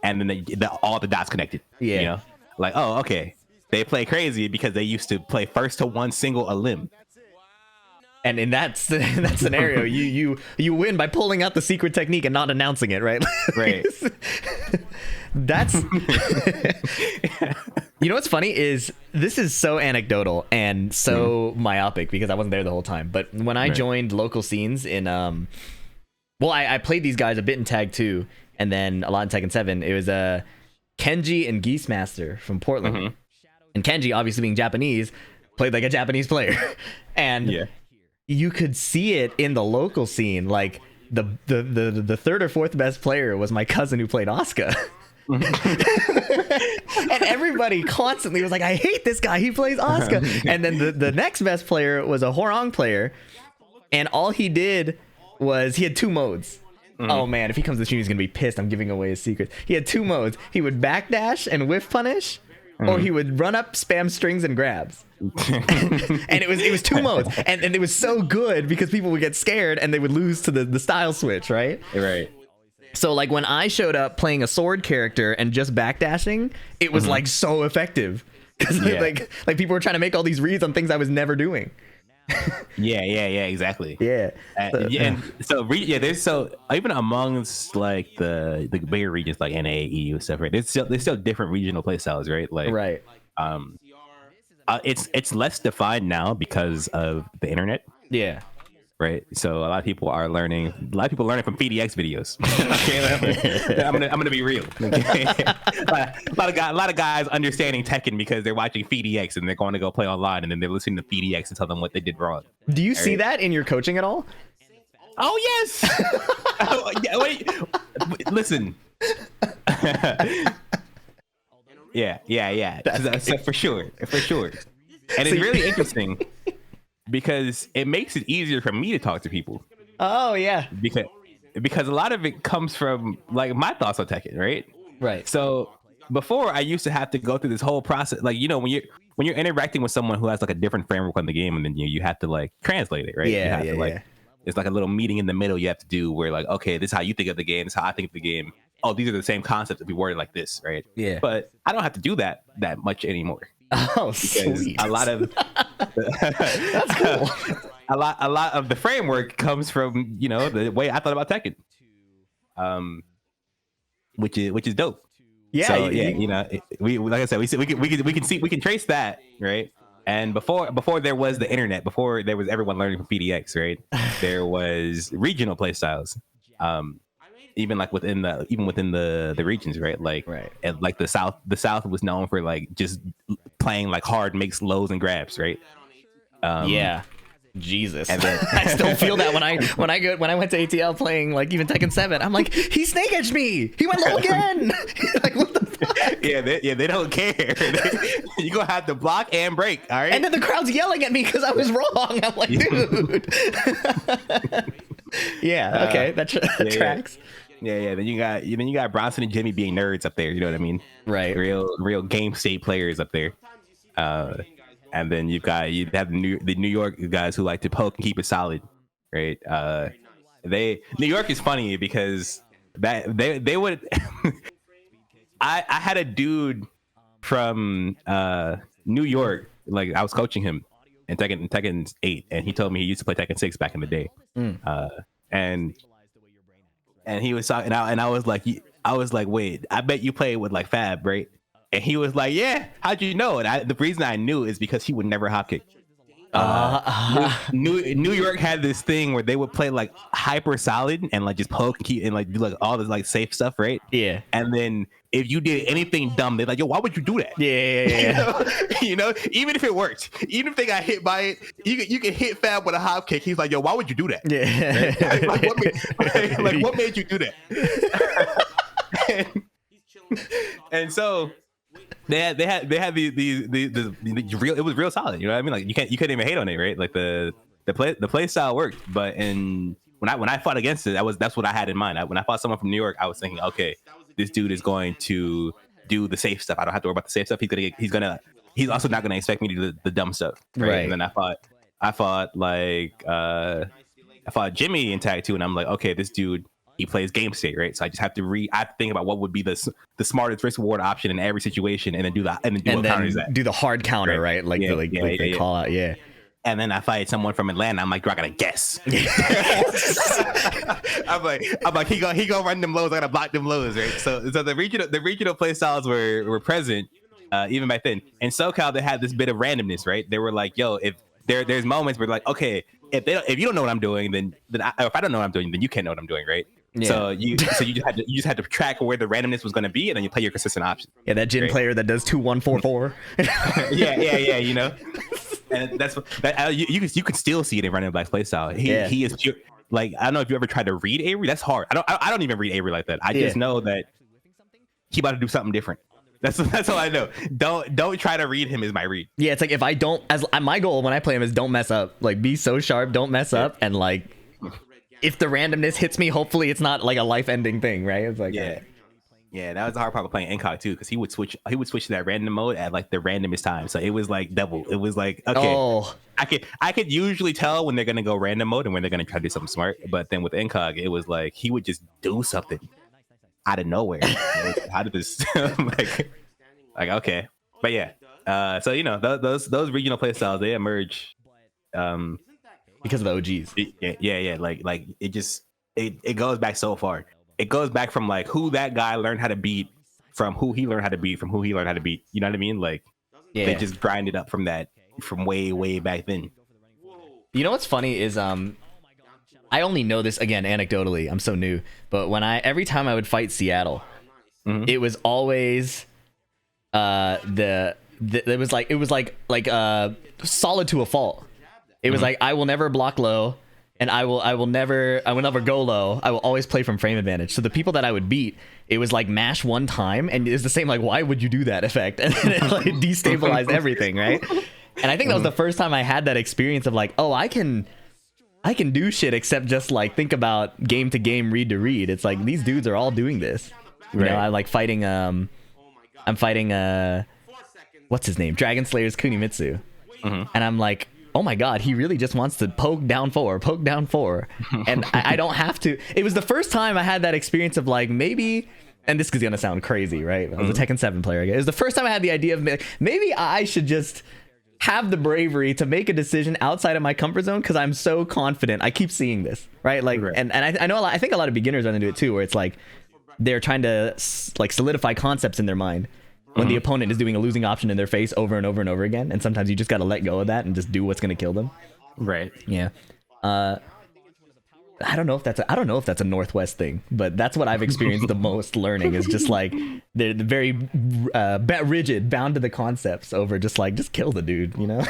and then all the dots connected. Yeah. You know, like, oh, okay, they play crazy because they used to play first to one single a limb. And in that scenario, you win by pulling out the secret technique and not announcing it, right? Right. That's you know what's funny is this is so anecdotal and so myopic because I wasn't there the whole time. But when I joined local scenes in I played these guys a bit in Tag 2 and then a lot in Tekken 7. It was Kenji and Geesemaster from Portland. And Kenji, obviously being Japanese, played like a Japanese player. And you could see it in the local scene, like the third or fourth best player was my cousin who played Asuka. And everybody constantly was like, I hate this guy, he plays Asuka. And then the next best player was a Horong player, and all he did was he had 2 modes. Oh man, if he comes to the stream, he's gonna be pissed. I'm giving away his secrets. He had 2 modes. He would backdash and whiff punish, or he would run up, spam strings, and grabs. And it was 2 modes, and it was so good because people would get scared and they would lose to the style switch, right? Right. So like when I showed up playing a sword character and just backdashing, it was like so effective because like people were trying to make all these reads on things I was never doing. Yeah, exactly. Yeah. And so there's even amongst like the bigger regions like NA, EU stuff, right? There's still different regional play styles, right? Like right. It's less defined now because of the internet. Yeah. Right, so a lot of people are learning. A lot of people learning from PhiDX videos. Okay, I'm gonna be real. Okay? a lot of guys understanding Tekken because they're watching PhiDX and they're going to go play online, and then they're listening to PhiDX and tell them what they did wrong. Do you see that in your coaching at all? Oh yes. Oh, yeah, wait, listen. Yeah. So for sure. And it's really interesting. Because it makes it easier for me to talk to people. Oh yeah. Because a lot of it comes from like my thoughts on Tekken, right? Right. So before I used to have to go through this whole process, like when you're interacting with someone who has like a different framework on the game, and then you have to like translate it, right? Yeah. It's like a little meeting in the middle you have to do where like, okay, this is how you think of the game, this is how I think of the game. Oh, these are the same concepts that we worded like this, right? Yeah. But I don't have to do that much anymore. Oh, sweet. A lot of that's cool. a lot of the framework comes from the way I thought about Tekken, which is dope. Yeah, so, we like I said, we can trace that, right? And before there was the internet, before there was everyone learning from PhiDX, right? There was regional play styles. Even like within the regions, right? Like and like the South was known for like just playing like hard makes lows and grabs, right? Yeah. Jesus. And then, I still feel that when I went to ATL playing like even Tekken 7, I'm like, he snake edged me. He went low again. Like what the fuck? Yeah, they don't care. You gonna have to block and break, all right? And then the crowd's yelling at me because I was wrong. I'm like, dude. Yeah. Okay. That tracks. Yeah. Then you got Bronson and Jimmy being nerds up there. You know what I mean? Right. Real game state players up there. And then you have the New York guys who like to poke and keep it solid, right? New York is funny because they would. I had a dude from New York, like I was coaching him in Tekken 8, and he told me he used to play Tekken 6 back in the day. And he was talking, and I was like, wait, I bet you played with like Fab, right? And he was like, yeah, how'd you know? And the reason I knew is because he would never hop kick. New York had this thing where they would play like hyper solid and like just poke and keep and like do like all this like safe stuff, right? Yeah. And then if you did anything dumb, they're like, yo, why would you do that? Yeah. You know, even if it worked, even if they got hit by it, you can hit Fab with a hop kick. He's like, yo, why would you do that? Yeah. Right? What made you do that? and so they had these real. It was real solid. You know what I mean? Like you couldn't even hate on it, right? Like the play style worked. But when I fought against it, that's what I had in mind. When I fought someone from New York, I was thinking, okay, this dude is going to do the safe stuff. I don't have to worry about the safe stuff. He's also not gonna expect me to do the dumb stuff, right? And then I fought Jimmy in tag 2, and I'm like, okay, this dude, he plays game state, right? So I just have to think about what would be the smartest risk reward option in every situation, and then do the hard counter, right? Like they call out, yeah. And then I fight someone from Atlanta. I'm like, I gotta guess. I'm like, he gonna run them lows. I gotta block them lows, right? So the regional play styles were present even back then. In SoCal, they had this bit of randomness, right? They were like, yo, if there's moments where like, okay, if you don't know what I'm doing, then if I don't know what I'm doing, then you can't know what I'm doing, right? Yeah. So you just had to track where the randomness was going to be, and then you play your consistent option. Yeah, that Jin player that does 2-1-4-4. yeah, you know. And that's you can still see it in Running Black's playstyle. He Like, I don't know if you ever tried to read Avery. That's hard. I don't even read Avery like that. I just know that he about to do something different. That's all I know. Don't try to read him is my read. Yeah, it's like if I don't, as my goal when I play him is don't mess up. Like, be so sharp, don't mess up, and like if the randomness hits me, hopefully it's not like a life-ending thing, right? It's like yeah, that was the hard part of playing Incog too, because he would switch to that random mode at like the randomest time. So it was like double. It was like, okay, I could usually tell when they're gonna go random mode and when they're gonna try to do something smart. But then with Incog, it was like he would just do something out of nowhere. Like, how did this like okay. But yeah, so you know, those regional play styles, they emerge because of the OGs. Yeah. Like it just it goes back so far. It goes back from like who that guy learned how to beat, from who he learned how to beat, from who he learned how to beat. You know what I mean? Like they just grinded up from that, from way back then. You know what's funny is I only know this again anecdotally. I'm so new, but every time I would fight Seattle, it was always it was like solid to a fault. It was like, I will never block low, and I will never go low. I will always play from frame advantage. So the people that I would beat, it was like mash one time, and it's the same like, why would you do that effect? And then it like destabilized everything, right? And I think that was the first time I had that experience of like, oh, I can do shit except just like think about game to game, read to read. It's like these dudes are all doing this. You know, I like fighting I'm fighting what's his name? Dragon Slayer's Kunimitsu. And I'm like, oh my god, he really just wants to poke down four. And I don't have to. It was the first time I had that experience of like, maybe, and this is gonna sound crazy, right? I was a Tekken 7 player. It was the first time I had the idea of maybe I should just have the bravery to make a decision outside of my comfort zone, because I'm so confident. I keep seeing this, right? Like, and I know I think a lot of beginners are gonna do it too, where it's like they're trying to like solidify concepts in their mind when the opponent is doing a losing option in their face over and over and over again, and sometimes you just got to let go of that and just do what's going to kill them. Right. Yeah. I don't know if that's a Northwest thing, but that's what I've experienced the most learning, is just like they're very rigid, bound to the concepts over just kill the dude, you know?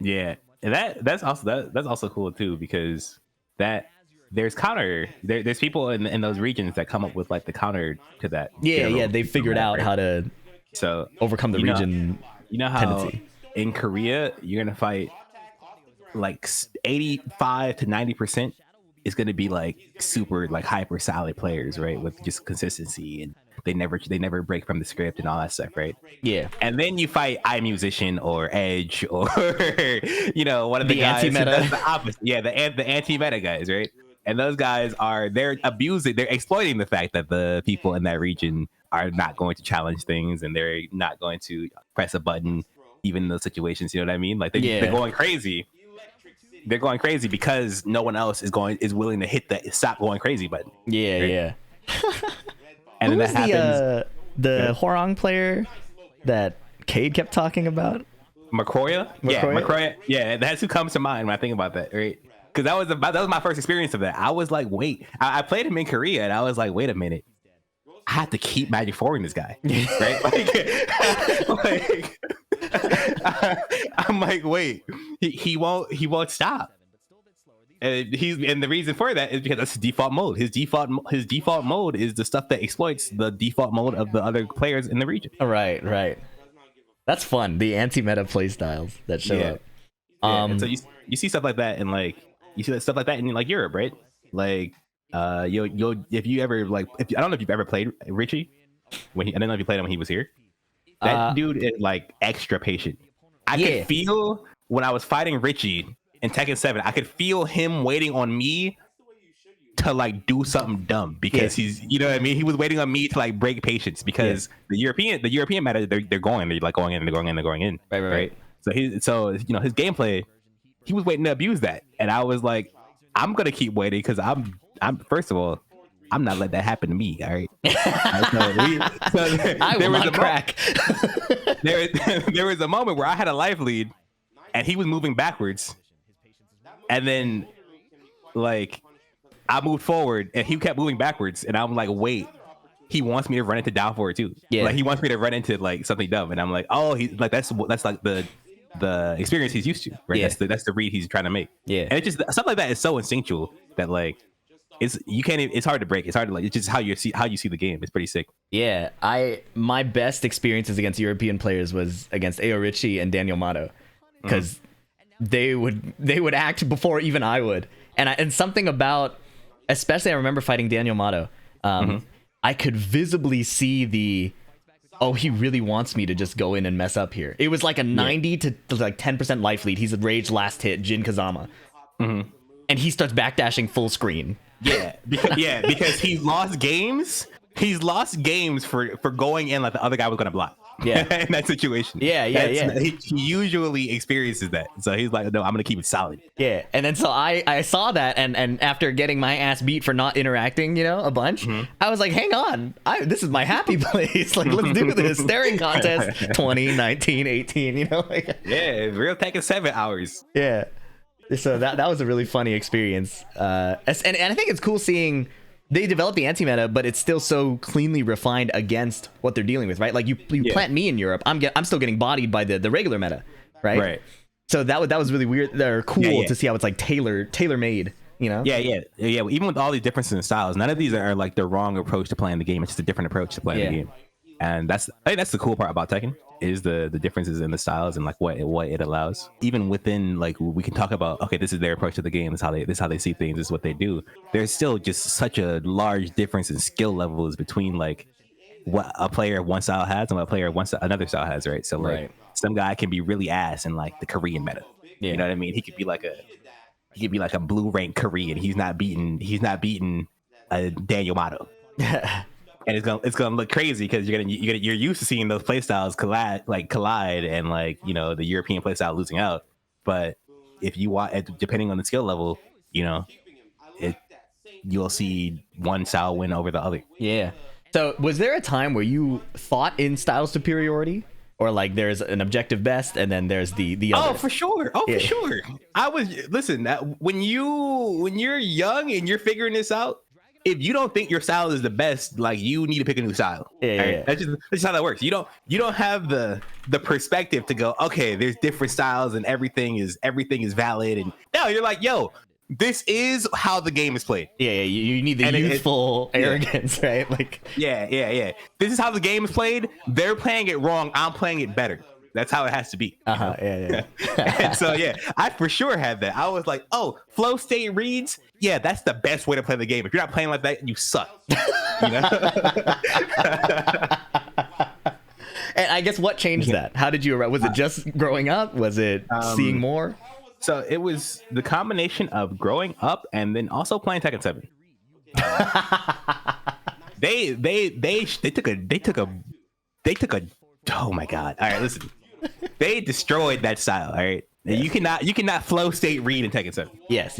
Yeah. And that's also cool too, because there's people in those regions that come up with like the counter to that. Yeah, they figured out how to overcome the region. You know how tendency. In Korea you're gonna fight like 85 to 90% is gonna be like super like hyper solid players, right? With just consistency, and they never break from the script and all that stuff, right? Yeah. And then you fight iMusician or Edge or you know, one of the guys anti-meta. That's the opposite. Yeah, the anti-meta guys, right? And those guys they're exploiting the fact that the people in that region are not going to challenge things, and they're not going to press a button even in those situations. You know what I mean? Like they're going crazy. They're going crazy because no one else is willing to hit the stop going crazy button. Yeah, right? Yeah. And then that happens. The Hwoarang player that Cade kept talking about? Macroya? Yeah, Macroya. Yeah, that's who comes to mind when I think about that, right? Because that was my first experience of that. I was like, wait, I played him in Korea, and I was like, wait a minute, I have to keep magic forwarding this guy, right? I'm like, wait, he won't stop. And the reason for that is because that's his default mode. His default mode is the stuff that exploits the default mode of the other players in the region. Right. That's fun. The anti-meta play styles that show up. And so you see stuff like that, and like you see that stuff like that in like Europe, right? Like you'll if you ever like, I don't know if you've ever played Richie I don't know if you played him when he was here. That dude is like extra patient. I could feel when I was fighting Richie in Tekken 7, I could feel him waiting on me to like do something dumb, because he's, you know what I mean? He was waiting on me to like break patience, because the European meta, they're going in. Right. So you know, his gameplay, he was waiting to abuse that, and I was like, I'm gonna keep waiting, because I'm first of all, I'm not letting that happen to me. All right. I will not crack. There was a moment where I had a life lead, and he was moving backwards, and then like I moved forward, and he kept moving backwards, and I'm like, wait, he wants me to run into down forward too. Yeah. Like he wants me to run into like something dumb, and I'm like, oh, he's like that's like the experience he's used to, right? Yeah. That's the read he's trying to make. Yeah. And it just stuff like that is so instinctual. that like you can't even, it's hard to break. It's hard to like, it's just how you see the game. It's pretty sick. Yeah, my best experiences against European players was against Ao Ritchie and Daniel Mato, because they would act before even I would, and something about, especially I remember fighting Daniel Mato, I could visibly see he really wants me to just go in and mess up here. It was like a 90 to like 10% life lead. He's a rage last hit, Jin Kazama, and he starts backdashing full screen. Yeah, because he lost games. He's lost games for going in like the other guy was gonna block. Yeah, in that situation. Yeah. He usually experiences that, so he's like, no, I'm gonna keep it solid. Yeah, and then so I saw that, and after getting my ass beat for not interacting, a bunch, I was like, hang on, this is my happy place. Like, let's do this staring contest. 20, 19, 18. Like, yeah, real Tekken 7 hours. Yeah. So that was a really funny experience, and I think it's cool seeing they develop the anti-meta, but it's still so cleanly refined against what they're dealing with, right? Like you plant me in Europe, I'm still getting bodied by the regular meta, right? Right. So that was really weird. They're cool to see how it's like tailor made, Yeah. Even with all these differences in styles, none of these are like the wrong approach to playing the game. It's just a different approach to playing the game, and I think that's the cool part about Tekken. Is the differences in the styles and like what it allows. Even within, like, we can talk about, okay, this is their approach to the game, this is how they see things, this is what they do. There's still just such a large difference in skill levels between like what a player of one style has and what a player of another style has, right? So like some guy can be really ass in like the Korean meta. You know what I mean? He could be like a blue rank Korean. He's not beating a Daniel Mato. And it's gonna look crazy because you're used to seeing those playstyles collide, and like the European playstyle losing out. But if you want, depending on the skill level, you'll see one style win over the other. Yeah. So was there a time where you thought in style superiority, or like there's an objective best and then there's the other? Oh, for sure. For sure. When you're young and you're figuring this out, if you don't think your style is the best, like, you need to pick a new style. Yeah. That's just how that works. You don't have the perspective to go, okay, there's different styles and everything is valid. And no, you're like, yo, this is how the game is played. Yeah. You need the youthful arrogance, right? Like, yeah. This is how the game is played. They're playing it wrong. I'm playing it better. That's how it has to be. Yeah. And so I for sure had that. I was like, oh, flow state reads. Yeah, that's the best way to play the game. If you're not playing like that, you suck. And I guess what changed that? How did you? Was it just growing up? Was it seeing more? So it was the combination of growing up and then also playing Tekken 7. They took a. Oh my god! All right, listen. They destroyed that style. All right, you cannot flow state read in Tekken 7. Yes.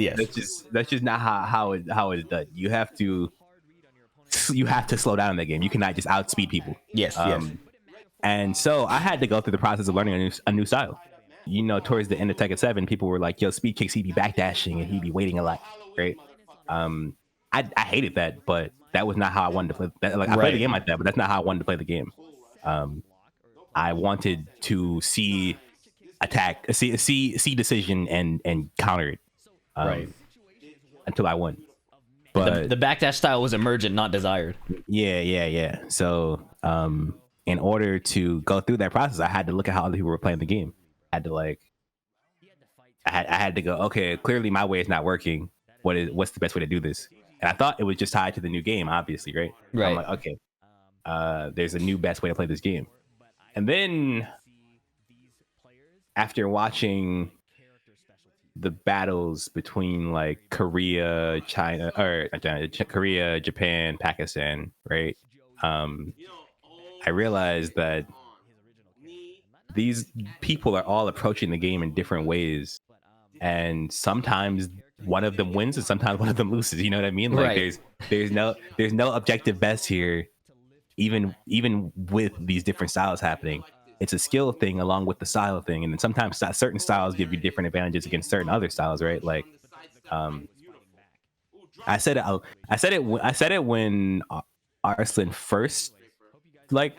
That's just not how it's done. You have to slow down in that game. You cannot just outspeed people. Yes. And so I had to go through the process of learning a new style. Towards the end of Tekken 7, people were like, yo, Speedkicks, he'd be backdashing and he'd be waiting a lot, right? I hated that, but that was not how I wanted to play. I played the game like that, but that's not how I wanted to play the game. I wanted to see decision and counter it, until I won. But the backdash style was emergent, not desired. Yeah. So, in order to go through that process, I had to look at how other people were playing the game. I had to go, okay, clearly my way is not working. What's the best way to do this? And I thought it was just tied to the new game, obviously, right? I'm like, okay, there's a new best way to play this game. And then after watching the battles between like Korea, Japan, Pakistan, right? I realized that these people are all approaching the game in different ways, and sometimes one of them wins and sometimes one of them loses. You know what I mean? Like there's no objective best here. Even with these different styles happening, it's a skill thing along with the style thing, and then sometimes certain styles give you different advantages against certain other styles, right? Like, I said it when Arslan first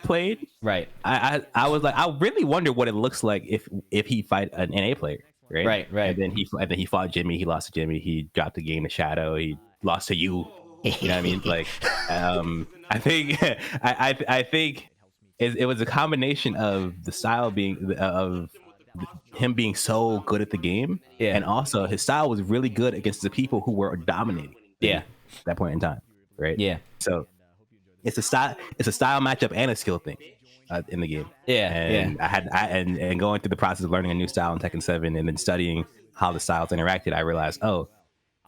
played. Right. I was like, I really wonder what it looks like if he fight an NA player. right? Right. And then he fought Jimmy. He lost to Jimmy. He dropped the game to Shadow. He lost to you. You know what I mean? Like, I think I think it was a combination of the style being of him being so good at the game, Yeah. and also his style was really good against the people who were dominating the game at that point in time, right? Yeah. So it's a style matchup and a skill thing in the game. And and going through the process of learning a new style in Tekken 7 and then studying how the styles interacted, I realized, oh,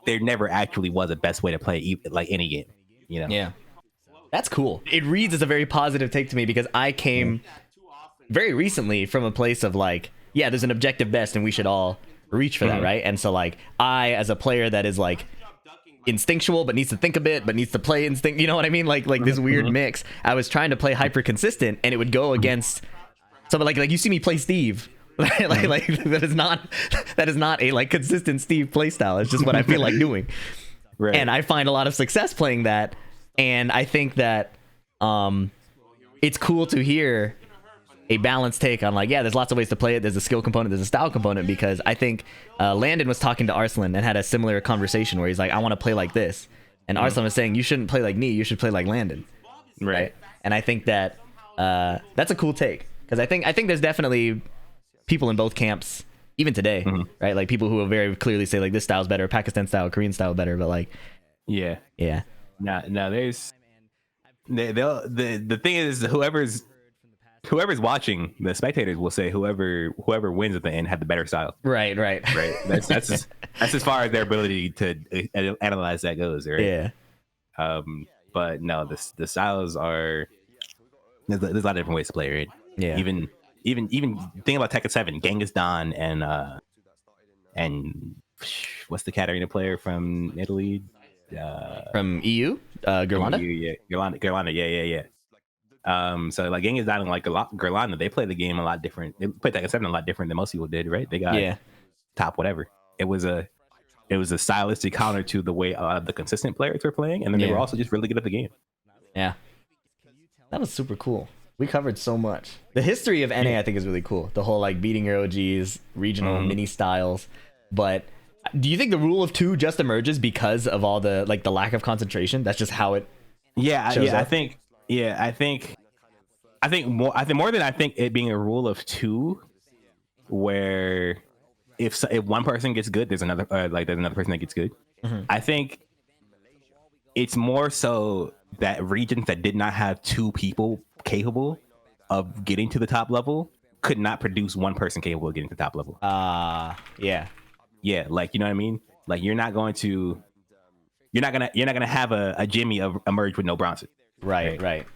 there never actually was a best way to play like any game, you know? Yeah. That's cool. It reads as a very positive take to me because I came very recently from a place of like, yeah, there's an objective best and we should all reach for that, right? And so like I, as a player that is like instinctual but needs to think a bit but needs to play instinct, you know what I mean? Like this weird mix. I was trying to play hyper consistent and it would go against something like you see me play Steve. like that is not a like consistent Steve playstyle. It's just what I feel like doing. Right. And I find a lot of success playing that. And I think that it's cool to hear a balanced take on like, yeah, there's lots of ways to play it. There's a skill component, there's a style component, because I think Landon was talking to Arslan and had a similar conversation where he's like, I want to play like this. And Arslan was saying, you shouldn't play like me, you should play like Landon. Right. And I think that that's a cool take, because I think there's definitely people in both camps, even today, right? Like people who will very clearly say like this style's better, Pakistan style, Korean style better, but like, yeah. Now there's the thing is, whoever's watching, the spectators will say whoever wins at the end had the better style. Right. That's as far as their ability to analyze that goes, right? Yeah. But no, the styles are there's a lot of different ways to play, right? Yeah. Even thinking about Tekken 7, Genghis Khan and what's the Katarina player from Italy? From EU, Gerlanda. Gerlanda, yeah. So like Genghis Khan and like Gerlanda, they play the game a lot different. They play Tekken 7 a lot different than most people did, right? They got top whatever. It was a stylistic counter to the way the consistent players were playing, and then they were also just really good at the game. Yeah, that was super cool. We covered so much. The history of NA, I think, is really cool. The whole like beating your OGs, regional mini styles. But do you think the rule of two just emerges because of all the like the lack of concentration? That's just how it. Shows up? I think more than it being a rule of two, where if one person gets good, there's another person that gets good. I think it's more so that regions that did not have two people capable of getting to the top level could not produce one person capable of getting to the top level. Yeah, like, you know what I mean? Like you're not gonna have a Jimmy emerge with no Bronson. Right.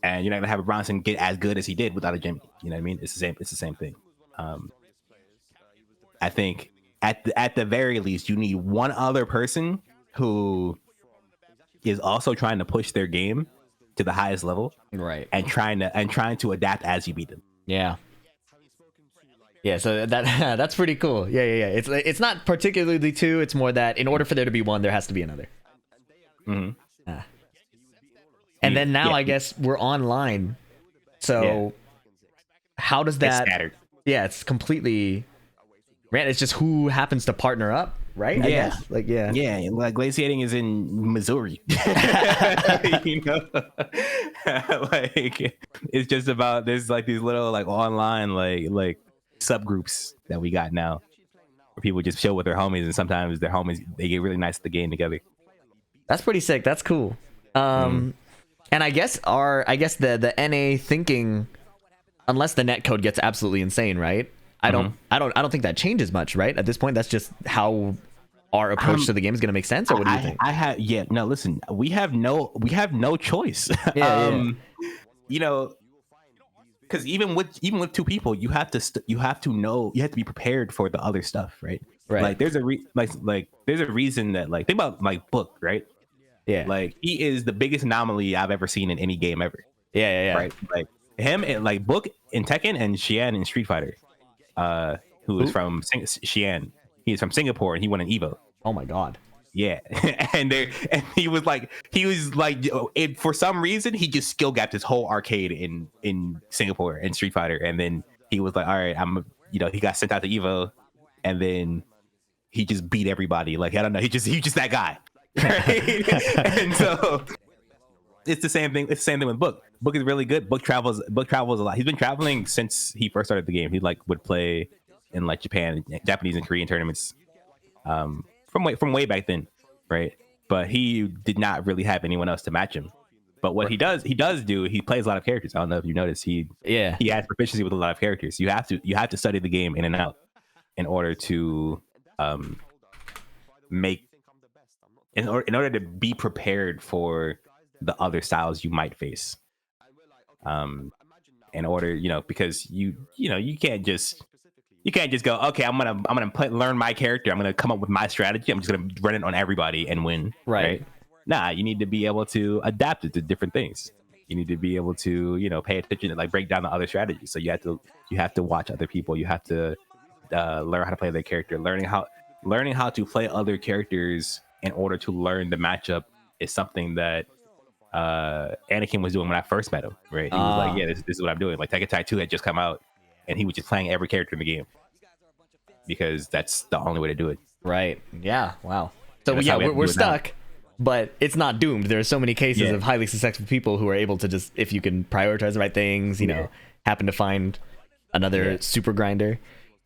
And you're not gonna have a Bronson get as good as he did without a Jimmy. You know what I mean? It's the same thing. I think at the very least you need one other person who is also trying to push their game to the highest level, right? And trying to adapt as you beat them. Yeah. So that's pretty cool. Yeah. It's not particularly two. It's more that in order for there to be one, there has to be another. And then now I guess we're online. So how does that? It's scattered. Yeah, it's completely. Man, it's just who happens to partner up, right? I guess. Like like glaciating is in Missouri. You know, like it's just about there's like these little like online like subgroups that we got now where people just chill with their homies, and sometimes their homies they get really nice at the game together. That's pretty sick. That's cool. And I guess the NA thinking, unless the netcode gets absolutely insane, right? I don't think that changes much, right? At this point, that's just how our approach to the game is going to make sense. Or what do you think? Listen, we have no choice. You know, because even with two people, you have to be prepared for the other stuff, right? Like there's there's a reason that like think about like Book, right? Yeah, like he is the biggest anomaly I've ever seen in any game ever. Yeah. Right, like him and like Book in Tekken and Xian in Street Fighter. Who is from Xian. He's from Singapore and he won an Evo. Oh my god. Yeah. and he was like for some reason he just skill gapped his whole arcade in Singapore in Street Fighter, and then he was like, all right, he got sent out to Evo, and then he just beat everybody. Like I don't know, he's just that guy. Right? And so it's the same thing. It's the same thing with Book. Book is really good. Book travels a lot. He's been traveling since he first started the game. He like would play in like Japanese and Korean tournaments from way back then, right? But he did not really have anyone else to match him. But what he plays a lot of characters. I don't know if you noticed, he has proficiency with a lot of characters. You have to study the game in and out in order to in order to be prepared for the other styles you might face. In order, because you can't just go, okay, I'm gonna learn my character, I'm gonna come up with my strategy, I'm just gonna run it on everybody and win. Right? Nah, you need to be able to adapt it to different things. You need to be able to, pay attention and like break down the other strategies. So you have to watch other people. You have to learn how to play their character. Learning how to play other characters in order to learn the matchup is something that Anakin was doing when I first met him. Right? He was like, yeah, this is what I'm doing. Like Tekken Tag 2 had just come out, and he was just playing every character in the game because that's the only way to do it. Right? Yeah. Wow. So yeah, we're stuck. But it's not doomed. There are so many cases of highly successful people who are able to just, if you can prioritize the right things, happen to find another super grinder.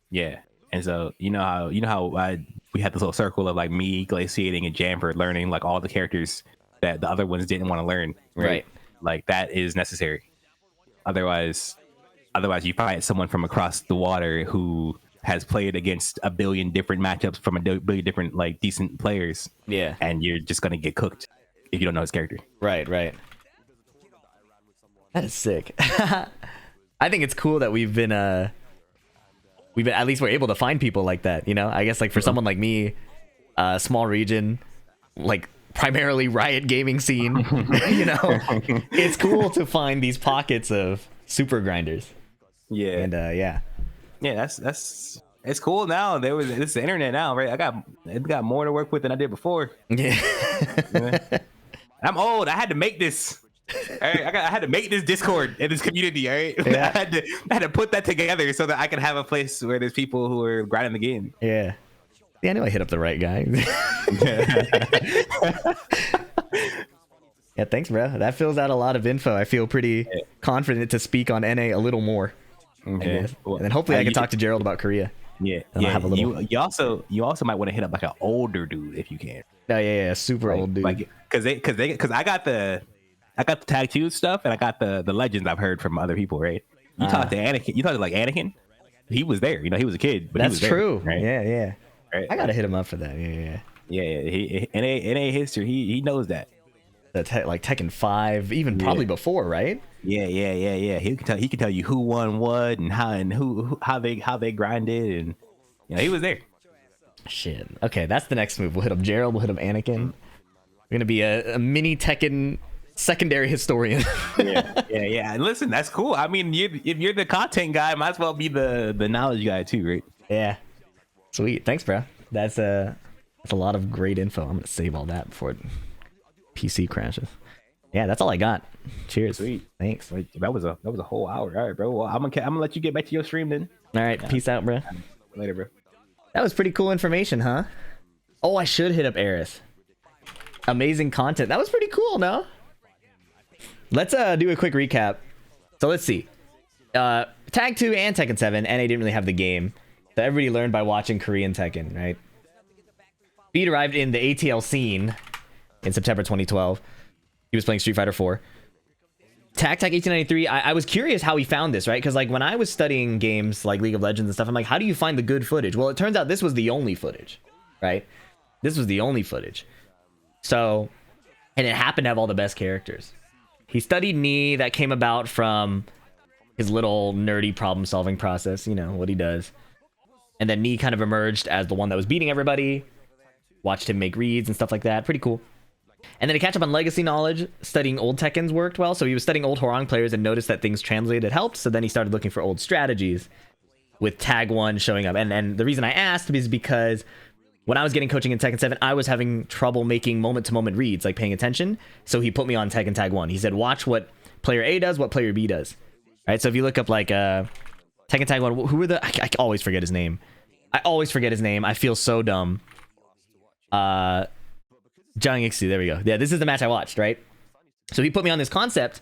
Yeah. And so you know how we had this little circle of like me, Glaciating, and Jamford learning like all the characters that the other ones didn't want to learn. Right. Like that is necessary. Otherwise you find someone from across the water who has played against a billion different matchups from a billion different like decent players. Yeah. And you're just gonna get cooked if you don't know his character. Right. That is sick. I think it's cool that we've been at least we're able to find people like that, I guess like for someone like me, small region, like primarily Riot gaming scene, it's cool to find these pockets of super grinders. Yeah. And yeah, that's it's cool now. It's the internet now, right? I got more to work with than I did before. Yeah. I'm old. I had to make this. All right, I had to make this Discord and this community. All right, yeah. I had to put that together so that I could have a place where there's people who are grinding the game. Yeah. I knew I hit up the right guy. Yeah, thanks, bro. That fills out a lot of info. I feel pretty confident to speak on NA a little more. Okay. And then hopefully I can talk to Gerald about Korea. Yeah. Have a little... You also might want to hit up like an older dude if you can. Oh yeah, super old dude. Like because I got the Tag 2 stuff and I got the legends I've heard from other people. Right? You talked to Anakin. You talked to like Anakin. He was there. He was a kid, but that's he was true. There, right? Yeah. Right? I gotta hit him up for that. Yeah. He NA history. He knows that. Like Tekken 5, even probably before, right? Yeah. He can tell you who won what and how they grinded, and he was there. Shit. Okay, that's the next move. We'll hit up Gerald. We'll hit up Anakin. We're gonna be a mini Tekken secondary historian. Yeah. And listen, that's cool. I mean, if you're the content guy, might as well be the knowledge guy too, right? Yeah. Sweet. Thanks, bro. That's a lot of great info. I'm gonna save all that before PC crashes. Yeah, that's all I got. Cheers. Sweet. Thanks. That was a whole hour. All right, bro. Well, I'm gonna let you get back to your stream then. All right. Peace out, bro. Later, bro. That was pretty cool information, huh? Oh, I should hit up Aerith. Amazing content. That was pretty cool, no? Let's do a quick recap. So let's see. Tag 2 and Tekken 7, and I didn't really have the game. So everybody learned by watching Korean Tekken, right? Speed arrived in the ATL scene in September 2012. He was playing Street Fighter 4. Tag 1893, I was curious how he found this, right? Because like when I was studying games like League of Legends and stuff, I'm like, how do you find the good footage? Well, it turns out this was the only footage, right? This was the only footage. So, and it happened to have all the best characters. He studied Knee. That came about from his little nerdy problem-solving process, what he does. And then Knee kind of emerged as the one that was beating everybody. Watched him make reads and stuff like that. Pretty cool. And then to catch up on legacy knowledge, studying old Tekkens worked well. So he was studying old Hwoarang players and noticed that things translated helped. So then he started looking for old strategies with Tag 1 showing up. And the reason I asked is because when I was getting coaching in Tekken 7, I was having trouble making moment-to-moment reads, like paying attention. So he put me on Tekken Tag 1. He said, watch what player A does, what player B does. Right? So if you look up like Tekken Tag 1, who were I always forget his name. I always forget his name. I feel so dumb. Jang Ixu, there we go. Yeah, this is the match I watched, right? So he put me on this concept,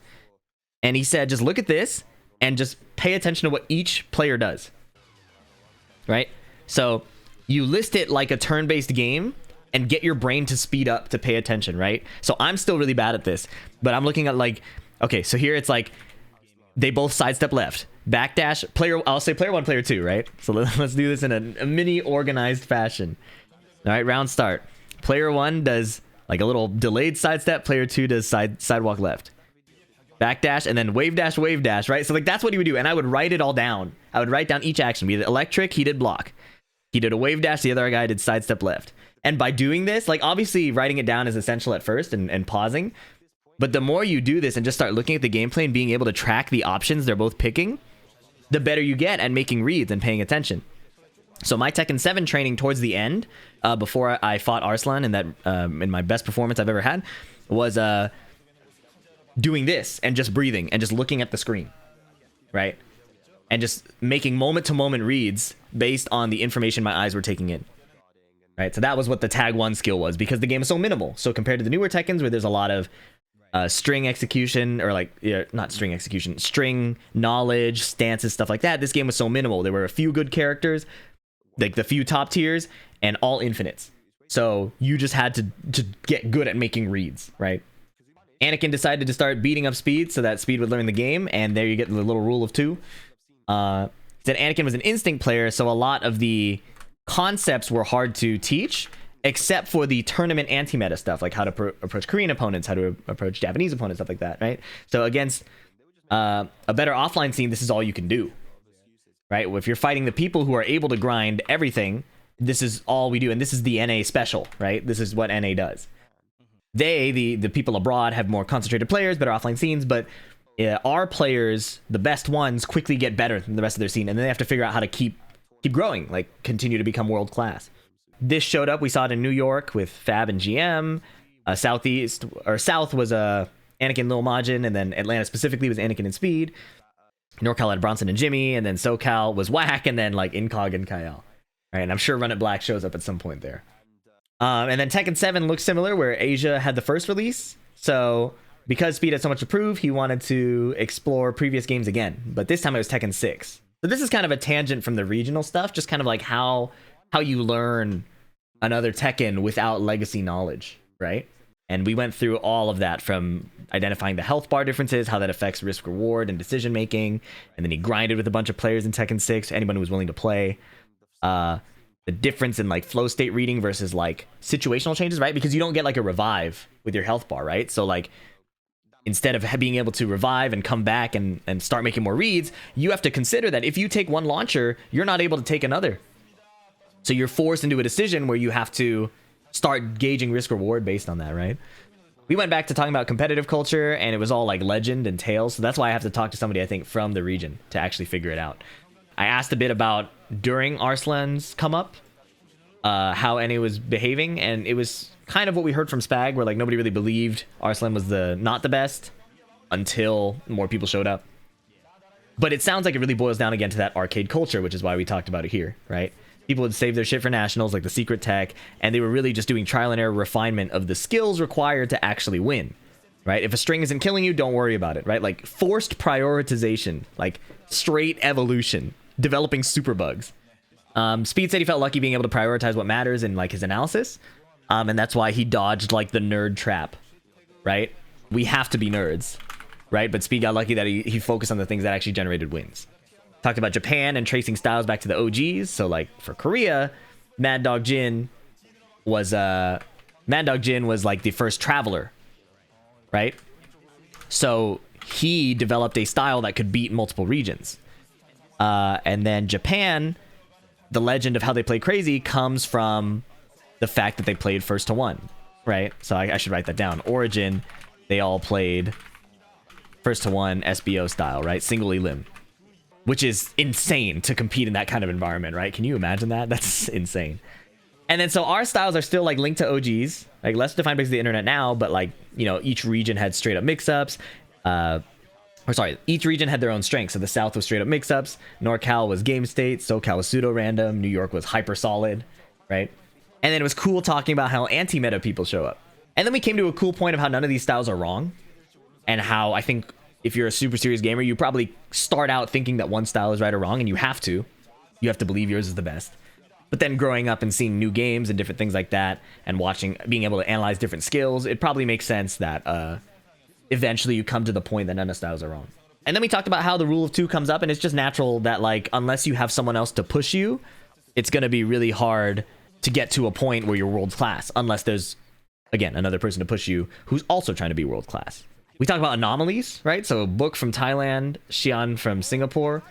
and he said, just look at this, and just pay attention to what each player does. Right? So you list it like a turn-based game, and get your brain to speed up to pay attention, right? So I'm still really bad at this, but I'm looking at like, okay, so here it's like, they both sidestep left. Backdash, I'll say player 1, player 2, right? So let's do this in a mini organized fashion. All right, round start. Player 1 does like a little delayed sidestep. Player 2 does sidewalk left. Backdash, and then wave dash, right? So like that's what he would do, and I would write it all down. I would write down each action. We did electric, he did block. He did a wave dash, the other guy did sidestep left. And by doing this, like obviously writing it down is essential at first and pausing. But the more you do this and just start looking at the gameplay and being able to track the options they're both picking, the better you get at making reads and paying attention. So my Tekken 7 training towards the end, before I fought Arslan in that in my best performance I've ever had, was doing this and just breathing and just looking at the screen, right? And just making moment-to-moment reads based on the information my eyes were taking in. Right, so that was what the tag 1 skill was, because the game is so minimal. So compared to the newer Tekkens, where there's a lot of string execution, or like, not string execution, string knowledge, stances, stuff like that, this game was so minimal. There were a few good characters, like the few top tiers, and all infinites. So you just had to get good at making reads, right? Anakin decided to start beating up Speed so that Speed would learn the game, and there you get the little rule of 2. Said Anakin was an instinct player, so a lot of the concepts were hard to teach, except for the tournament anti-meta stuff, like how to approach Korean opponents, how to approach Japanese opponents, stuff like that, right? So against a better offline scene, this is all you can do, right? If you're fighting the people who are able to grind everything, this is all we do, and this is the NA special, right? This is what NA does. The people abroad have more concentrated players, better offline scenes, but our players, the best ones, quickly get better than the rest of their scene, and then they have to figure out how to keep growing, like continue to become world class. This showed up, we saw it in New York with Fab and GM. South was Anakin, Lil Majin, and then Atlanta specifically was Anakin and Speed. NorCal had Bronson and Jimmy, and then SoCal was Whack, and then like Incog and Kyle. Right, and I'm sure Run It Black shows up at some point there. And then Tekken 7 looks similar, where Asia had the first release. So because Speed had so much to prove, he wanted to explore previous games again, but this time it was Tekken 6. So this is kind of a tangent from the regional stuff, just kind of like how you learn another Tekken without legacy knowledge, right? And we went through all of that, from identifying the health bar differences, how that affects risk reward and decision making, and then he grinded with a bunch of players in Tekken 6, anyone who was willing to play. The difference in like flow state reading versus like situational changes, right? Because you don't get like a revive with your health bar, right? So like, instead of being able to revive and come back and start making more reads, you have to consider that if you take one launcher, you're not able to take another. So you're forced into a decision where you have to start gauging risk reward based on that, right? We went back to talking about competitive culture, and it was all like Legend and Tales. So that's why I have to talk to somebody, I think, from the region to actually figure it out. I asked a bit about during Arslan's come up, how NA was behaving, and it was kind of what we heard from Spag, where like nobody really believed Arslan was not the best until more people showed up. But it sounds like it really boils down again to that arcade culture, which is why we talked about it here, right? People would save their shit for nationals, like the secret tech, and they were really just doing trial and error refinement of the skills required to actually win, right? If a string isn't killing you, don't worry about it, right? Like forced prioritization, like straight evolution, developing super bugs. Speed said he felt lucky being able to prioritize what matters in like his analysis. And that's why he dodged like the nerd trap, right? We have to be nerds, right? But Speed got lucky that he focused on the things that actually generated wins. Talked about Japan and tracing styles back to the OGs. So like for Korea, Mad Dog Jin was like the first traveler, right? So he developed a style that could beat multiple regions. And then Japan, the legend of how they play crazy comes from the fact that they played first to one, right? So I should write that down. Origin, they all played first to one SBO style, right? Single elim, which is insane to compete in that kind of environment, right? Can you imagine that? That's insane. And then so our styles are still like linked to OGs, like less defined because of the internet now, but like, you know, each region had straight up mix-ups. or sorry, each region had their own strengths. So the South was straight up mix-ups, NorCal was game state, SoCal was pseudo-random, New York was hyper solid, right? And then it was cool talking about how anti-meta people show up. And then we came to a cool point of how none of these styles are wrong, and how I think if you're a super serious gamer, you probably start out thinking that one style is right or wrong, and you have to believe yours is the best. But then growing up and seeing new games and different things like that, and being able to analyze different skills, it probably makes sense that eventually you come to the point that none of styles are wrong. And then we talked about how the rule of two comes up, and it's just natural that, like, unless you have someone else to push you, it's going to be really hard to get to a point where you're world class, unless there's, again, another person to push you who's also trying to be world class. We talk about anomalies, right? So Book from Thailand, Xian from Singapore,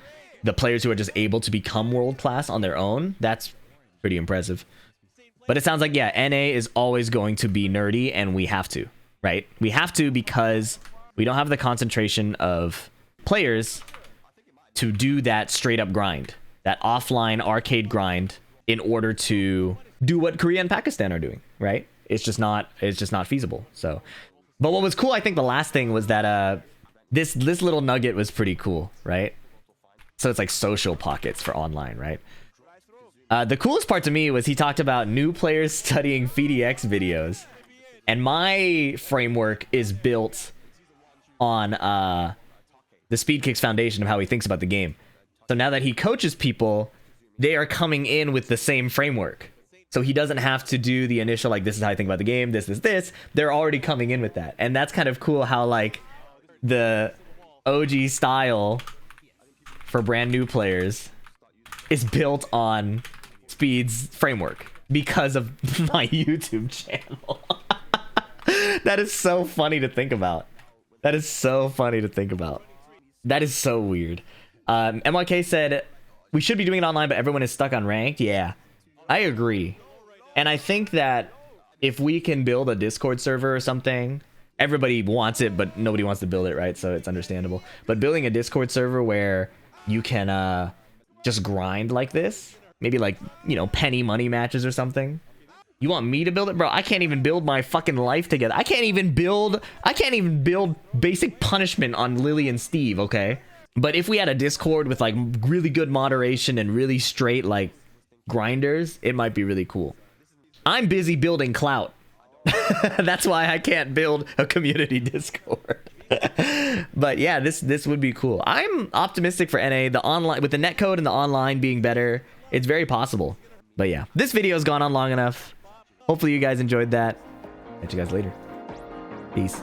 the players who are just able to become world class on their own. That's pretty impressive. But it sounds like, yeah, NA is always going to be nerdy, and we have to, right? We have to, because we don't have the concentration of players to do that straight up grind, that offline arcade grind, in order to do what Korea and Pakistan are doing, right? It's just not feasible. So, but what was cool, I think the last thing was that this little nugget was pretty cool, right? So it's like social pockets for online, right? The coolest part to me was he talked about new players studying PhiDX videos, and my framework is built on the Speedkicks foundation of how he thinks about the game. So now that he coaches people, they are coming in with the same framework. So he doesn't have to do the initial, like, this is how I think about the game, this. They're already coming in with that. And that's kind of cool how, like, the OG style for brand new players is built on Speed's framework because of my YouTube channel. That is so funny to think about. That is so weird. MYK said, we should be doing it online, but everyone is stuck on ranked. Yeah, I agree. And I think that if we can build a Discord server or something, everybody wants it, but nobody wants to build it, right? So it's understandable. But building a Discord server where you can just grind like this, maybe like, you know, penny money matches or something. You want me to build it? Bro, I can't even build my fucking life together. I can't even build basic punishment on Lily and Steve, okay? But if we had a Discord with like really good moderation and really straight like grinders, it might be really cool. I'm busy building clout. That's why I can't build a community Discord. But yeah, this would be cool. I'm optimistic for NA. The online, with the netcode and the online being better, it's very possible. But yeah, this video's gone on long enough. Hopefully you guys enjoyed that. Catch you guys later. Peace.